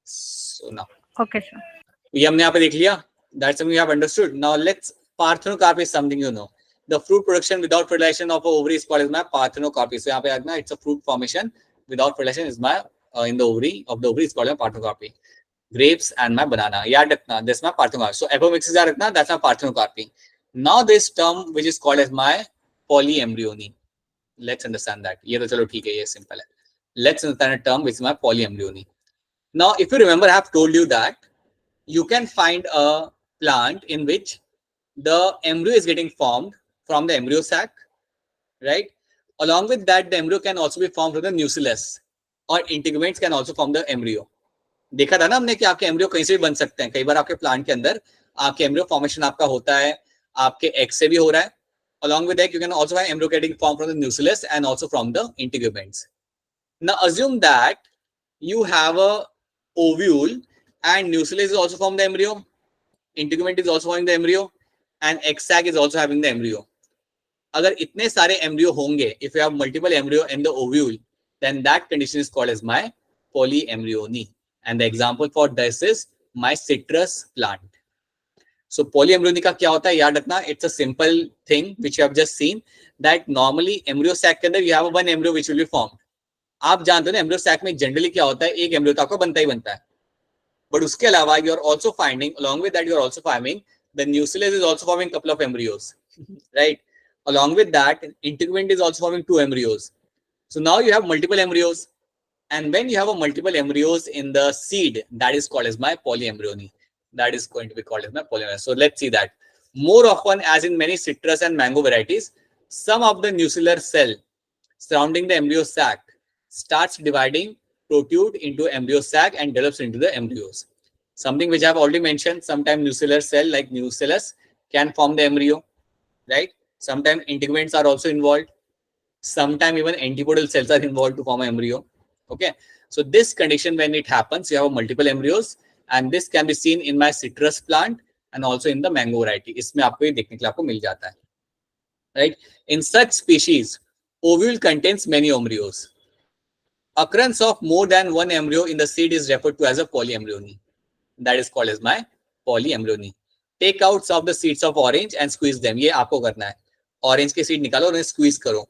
[SPEAKER 2] So now.
[SPEAKER 4] Okay sir.
[SPEAKER 2] ये हमने यहाँ पे देख लिया. That's something you have understood. Now let's, parthenocarp is something you know. The fruit production without fertilization of a ovary is called as my parthenocarp. So यहाँ पे आना, it's a fruit formation without fertilization is my in the ovary of the ovary is called as parthenocarp. Grapes and my banana. याद रखना, this is my parthenocarp. So apomixis याद रखना, that's my parthenocarp. Now this term which is called as my polyembryony. Let's understand that. ये तो चलो ठीक है, ये simple है. Let's understand a term which is my polyembryony. Now if you remember, I have told you that you can find a plant in which the embryo is getting formed from the embryo sac, right? Along with that, the embryo can also be formed from the nucellus, or integuments can also form the embryo. देखा था ना हमने कि आपके embryo कहीं से भी बन सकते हैं. कई बार आपके प्लांट के अंदर आपके एम्ब्रियो फॉर्मेशन आपका होता है, आपके एग से भी हो रहा है. Along with that, you can also have embryo getting formed from the nucellus and also from the integuments. Now assume that you have a ovule and nucellus is also from the embryo, integument is also forming the embryo, and egg sac is also having the embryo. अगर इतने सारे embryo होंगे, if you have multiple embryo in the ovule, then that condition is called as my polyembryony. And the example for this is my citrus plant. So polyembryony का क्या होता है याद रखना, it's a simple thing which you have just seen, that normally embryo sac के अंदर you have one embryo which will be formed. आप जानते हो ना embryo sac में generally क्या होता है, एक embryo तो आपको बनता ही बनता है. But उसके अलावा you are also finding, along with that you are also finding the nucellus is also forming couple of embryos, right? Along with that, integument is also forming 2 embryos. So now you have multiple embryos, and when you have a multiple embryos in the seed, that is called as my polyembryony. That is going to be called as my polyembryony. So let's see that. More often, as in many citrus and mango varieties, some of the nucellar cell surrounding the embryo sac starts dividing, protrude into embryo sac and develops into the embryos. Something which I have already mentioned, sometimes nucellar cell like nucellus can form the embryo, right? Sometimes integuments are also involved. Sometimes even antipodal cells are involved to form an embryo. Okay, so this condition, when it happens, you have multiple embryos, and this can be seen in my citrus plant and also in the mango variety. इसमें आपको ये देखने के लिए आपको मिल जाता है, right? In such species, ovule contains many embryos. Occurrence of more than one embryo in the seed is referred to as a polyembryony. That is called as my polyembryony. Take out some of the seeds of orange and squeeze them. ये आपको करना है. Orange के seed निकालो और उन्हें squeeze करो.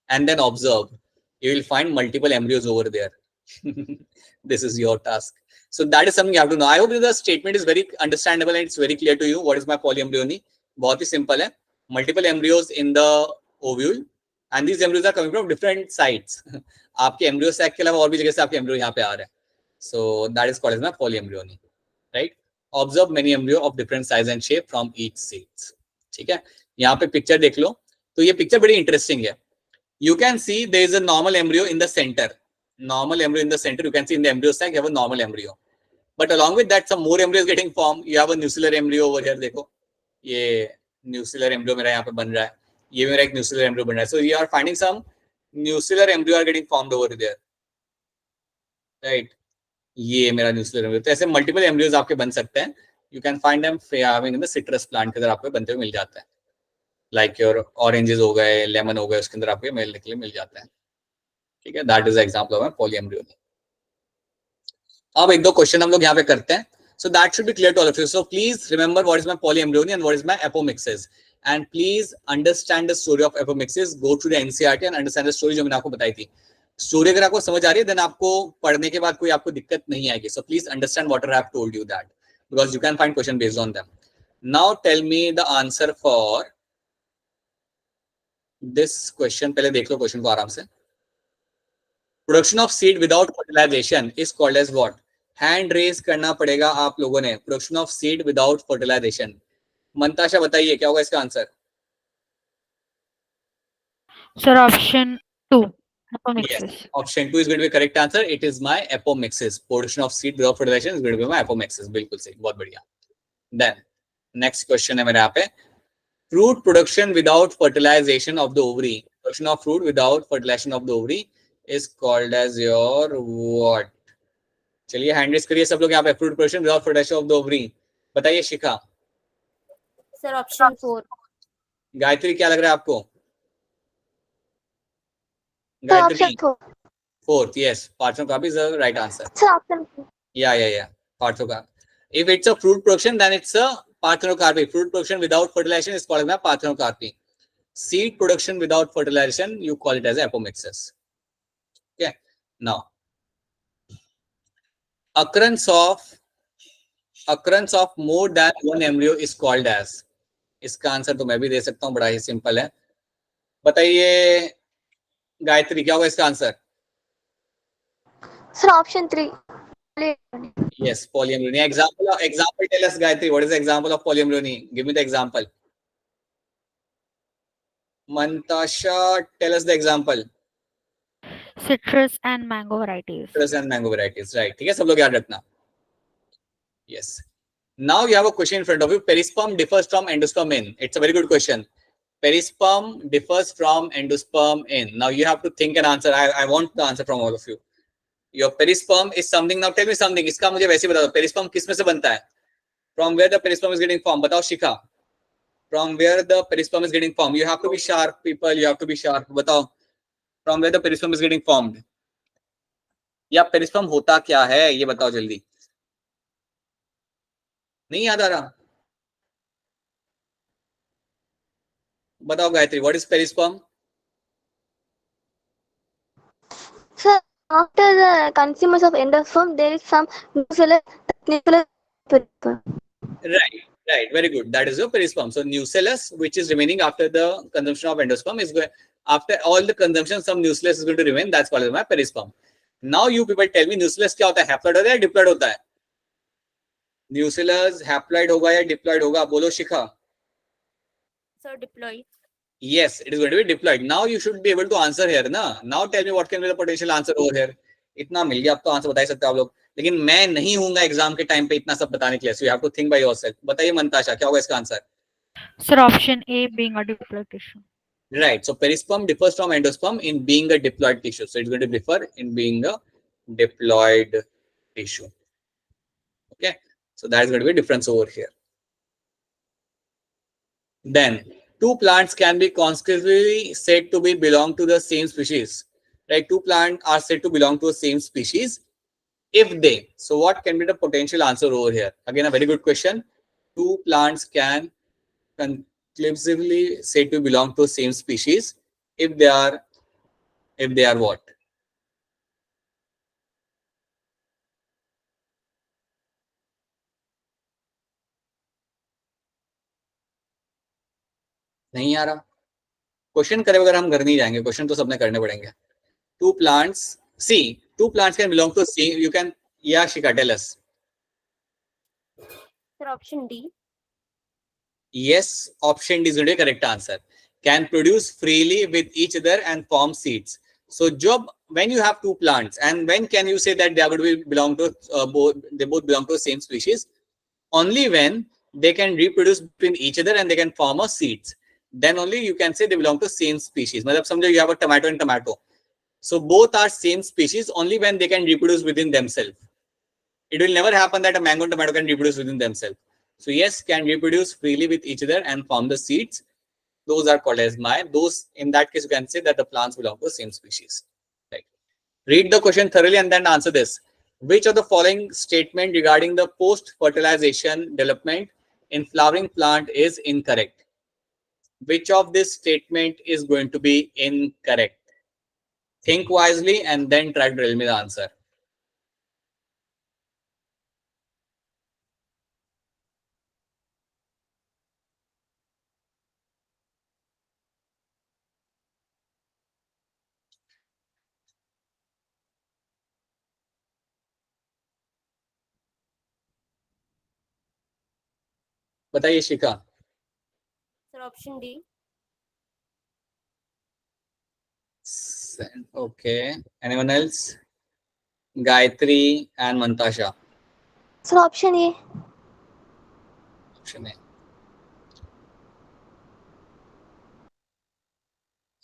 [SPEAKER 2] And then observe. You will find multiple embryos over there. This is your task. So that is something you have to know. I hope the statement is very understandable and it's very clear to you. What is my polyembryony? बहुत ही simple है. Multiple embryos in the ovule. And these embryos are coming from different sides. आपके embryo sac के अलावा और भी जगह से आपके embryo यहाँ पे आ रहे हैं. So that is called as my polyembryony. Right? Observe many embryo of different size and shape from each seeds. ठीक है? यहाँ पे picture देख लो. तो ये picture बड़ी interesting है. You can see there is a normal embryo in the center. Normal embryo in the center. You can see in the embryo sac, you have a normal embryo. But along with that, some more embryo is getting formed. You have a nuclear embryo over here. देखो, ये nuclear embryo मेरा यहाँ पे बन रहा है. ये मेरा एक nuclear embryo बन रहा है. So you are finding some nuclear embryo are getting formed over there. Right? ये मेरा nuclear embryo. तो ऐसे multiple embryos आपके बन सकते हैं. You can find them having in the citrus plant के अंदर आपको बनते हुए मिल जाता है. Like your oranges हो गए, lemon हो गए, उसके अंदर आपको मिलने के लिए मिल जाता है. ठीक है, that is the example of a polyembryony. अब एक दो क्वेश्चन हम लोग यहाँ पे करते हैं. So that should be clear to all of you. So please remember what is my polyembryony and what is my apomixis. And please understand the story of apomixis. Go to the NCERT and understand the story जो मैंने आपको बताई थी. Story अगर आपको समझ आ रही है, then आपको पढ़ने के बाद कोई आपको दिक्कत नहीं आएगी. So please understand what I have told you that, because you can find question based on them. Now tell me the answer for this question. पहले देख लो क्वेश्चन को आराम से. Production of seed without fertilization is called as what? Hand raise करना पड़ेगा आप लोगों ने. Production of seed without fertilization. मंताशा बताइए क्या होगा इसका answer?
[SPEAKER 4] Sir, option 2. Apomixis.
[SPEAKER 2] Yes, option 2 is going to be correct answer. It is my apomixis. Production of seed without fertilization is going to be my apomixis. बिल्कुल सही, बहुत बढ़िया. Then next question है मेरे यहाँ पे. Fruit production without fertilization of the ovary. Production of fruit without fertilization of the ovary is called as your what? चलिए hand raise करिए सब लोग यहाँ पे. Fruit production without fertilization of the ovary. बताइए शिखा.
[SPEAKER 3] Sir option 4.
[SPEAKER 2] गायत्री क्या लग रहा है आपको?
[SPEAKER 1] Sir, option
[SPEAKER 2] Gayatri
[SPEAKER 1] 4.
[SPEAKER 2] fourth. Yes, parthenocarpy is the right answer.
[SPEAKER 1] Sir, option 4.
[SPEAKER 2] Yeah. Parthenocarpy. If it's a fruit production, then it's a parthenocarpy. Fruit production without fertilization is called as parthenocarpy. Seed production without fertilization, you call it as apomixis. Okay. Now, occurrence of more than one embryo is called as. इसका answer तो मैं भी दे सकता हूं, बड़ा ही simple है. बताइए गायत्री क्या होगा इसका answer?
[SPEAKER 1] Sir, option 3.
[SPEAKER 2] Yes, polyembryony. Example tell us, Gayatri, what is the example of polyembryony? Give me the example. Mantasha, tell us the example.
[SPEAKER 4] Citrus and mango varieties.
[SPEAKER 2] Citrus and mango varieties, right? ठीक है, सब लोग याद रखना. Yes. Now you have a question in front of you. Perisperm differs from endosperm in. It's a very good question. Perisperm differs from endosperm in. Now you have to think and answer. I want the answer from all of you. Your perisperm is something. Now tell me something. इसका मुझे वैसे बता दो. Perisperm किस में से बनता है? From where the perisperm is getting formed? बताओ शिखा. From where the perisperm is getting formed? You have to be sharp, people. You have to be sharp. बताओ. From where the perisperm is getting formed? या perisperm होता क्या है? ये बताओ जल्दी. नहीं याद आ रहा? बताओ Gayatri. What is perisperm?
[SPEAKER 1] Sir, after the consumers of endosperm, there is some nucleus.
[SPEAKER 2] Right. Very good. That is your perisperm. So nucellus, which is remaining after the consumption of endosperm, is going after all the consumption, some nucleus is going to remain. That's called as my perisperm. Now you people tell me nucleus क्या होता है? Haploid होता है या diploid होता है? Nucellus haploid होगा या diploid होगा? बोलो Shikha.
[SPEAKER 3] Sir diploid.
[SPEAKER 2] Yes, it is going to be diploid. Now you should be able to answer here, ना? Now tell me what can be the potential answer over here. इतना मिल गया, अब तो answer बता ही सकते हो आप लोग. लेकिन मैं नहीं हूँगा एग्जाम के टाइम पे इतना सब बताने के लिए. So you have to think by yourself. बताइए मंताशा क्या होगा इसका answer?
[SPEAKER 4] Sir, option A being a diploid tissue.
[SPEAKER 2] Right. So perisperm differs from endosperm in being a diploid tissue. So it's going to differ in being a diploid tissue. Okay. So that is going to be a difference over here. Then two plants can be consecutively said to be belong to the same species. right? Two plants are said to belong to the same species if they. So what can be the potential answer over here? Again, a very good question. Two plants can conclusively said to belong to the same species if they are what? नहीं आ रहा question करे बगैर हम घर नहीं जाएंगे, question तो सबने करने पड़ेंगे. Two plants, see, two plants can belong to same, you can, yeah, Shika, tell us.
[SPEAKER 3] Sir, option D.
[SPEAKER 2] Yes, option D is going to be correct answer. Can produce freely with each other and form seeds. So job, when you have two plants, and when can you say that they are going to be belong to they both belong to the same species? Only when they can reproduce between each other and they can form a seeds. Then only you can say they belong to same species. मतलब समझो you have a tomato and tomato. So both are same species only when they can reproduce within themselves. It will never happen that a mango and tomato can reproduce within themselves. So yes, can reproduce freely with each other and form the seeds. Those are called as those. In that case, you can say that the plants belong to the same species. Right. Read the question thoroughly and then answer this. Which of the following statement regarding the post-fertilization development in flowering plant is incorrect? Which of this statement is going to be incorrect? Think wisely and then try to tell me the answer. बताइए शिखा.
[SPEAKER 3] Sir, option D.
[SPEAKER 2] Okay. Anyone else? Gayatri and Mantasha.
[SPEAKER 1] Sir, option A.
[SPEAKER 2] Option A.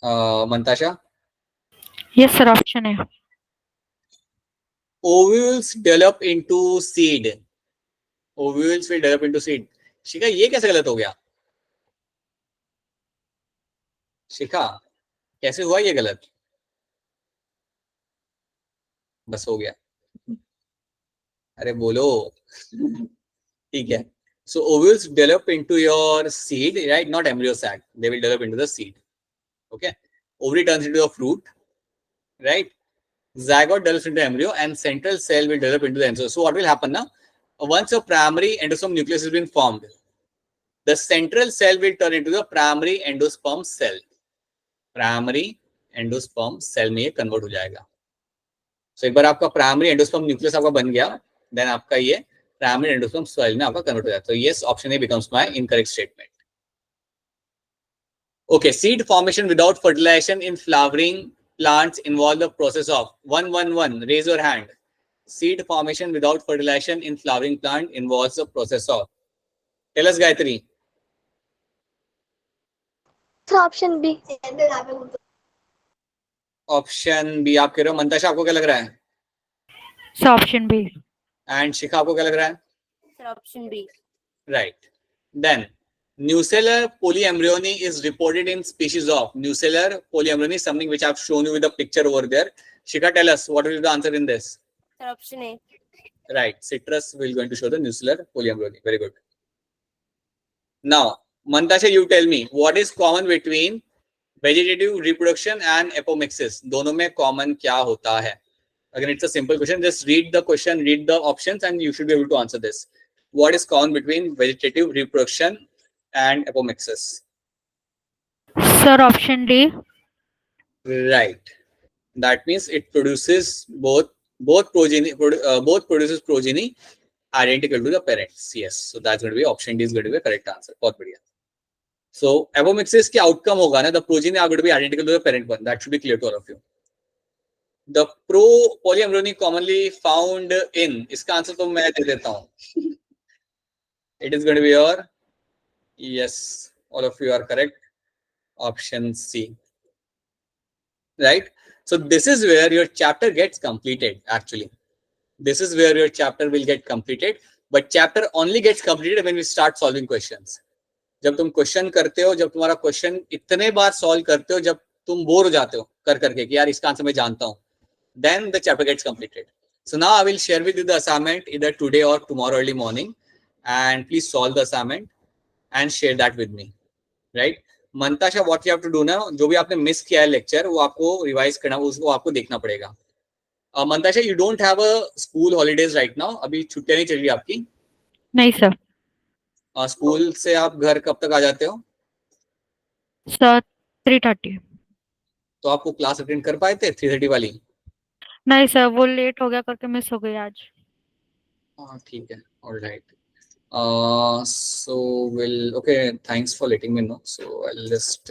[SPEAKER 2] Mantasha.
[SPEAKER 4] Yes, sir. Option A.
[SPEAKER 2] Ovules develop into seed. Ovules will develop into seed. शिखा ये कैसे गलत हो गया? शिखा कैसे हुआ ये गलत? बस हो गया. अरे बोलो. ठीक है. So ovules develop into your seed, right? Not embryo sac. They will develop into the seed. Okay. Ovary turns into a fruit, right? Zygote develops into embryo and central cell will develop into the embryo. So what will happen now? Once a primary endosperm nucleus has been formed, the central cell will turn into the primary endosperm cell. Primary endosperm cell में ये convert हो जाएगा. So एक बार आपका primary endosperm nucleus आपका बन गया, then आपका ये primary endosperm cell में आपका convert हो जाता है. So yes, option A becomes my incorrect statement. Okay, seed formation without fertilization in flowering plants involve the process of 111. Raise your hand. Seed formation without fertilization in flowering plant involves the process of. Tell us, Gayatri.
[SPEAKER 1] Sir, option B.
[SPEAKER 2] Option B आप कह रहे हो. मंताशा आपको क्या लग रहा है?
[SPEAKER 4] So option B.
[SPEAKER 2] And Shikha आपको क्या लग रहा है?
[SPEAKER 3] Sir, option B.
[SPEAKER 2] Right. Then nucellar polyembryony is reported in species of. Nucellar polyembryony is something which I've shown you with the picture over there. Shikha, tell us what is the answer in this?
[SPEAKER 3] Sir, option A.
[SPEAKER 2] Right. Citrus will going to show the nucellar polyembryony. Very good. Now, Mantasha, you tell me what is common between vegetative reproduction and apomixis. दोनों में common क्या होता है? Again, it's a simple question. Just read the question, read the options, and you should be able to answer this. What is common between vegetative reproduction and apomixis?
[SPEAKER 4] Sir, option D.
[SPEAKER 2] Right. That means it produces both produces progeny identical to the parents. Yes. So that's going to be option D is going to be a correct answer. बहुत बढ़िया. So apomixis के outcome होगा ना, the progeny are going to be identical to the parent one. That should be clear to all of you. The polyembryony commonly found in, इसका answer तो मैं दे देता हूँ. It is going to be your, yes, all of you are correct. Option C. Right? So this is where your chapter gets completed. Actually, this is where your chapter will get completed. But chapter only gets completed when we start solving questions. जब तुम question करते हो, जब तुम्हारा question इतने बार solve करते हो, जब तुम बोर हो जाते हो, कर करके कि यार इसका आंसर मैं जानता हूँ, then the chapter gets completed. So now I will share with you the assignment either today or tomorrow early morning, and please solve the assignment and share that with me, right? Mantasha, what you have to do now, जो भी आपने miss किया है lecture वो आपको revise करना, उसको आपको देखना पड़ेगा. Mantasha, you don't have a school holidays right now. अभी छुट्टियां नहीं चल रही आपकी?
[SPEAKER 4] नहीं सर.
[SPEAKER 2] स्कूल से आप घर कब तक आ जाते हो?
[SPEAKER 4] सर 3:30.
[SPEAKER 2] तो आपको क्लास अटेंड कर पाए थे 3:30 वाली?
[SPEAKER 4] नहीं सर, वो लेट हो गया करके मिस हो गई आज.
[SPEAKER 2] हाँ ठीक है, alright. So we'll, okay, thanks for letting me know. So I'll just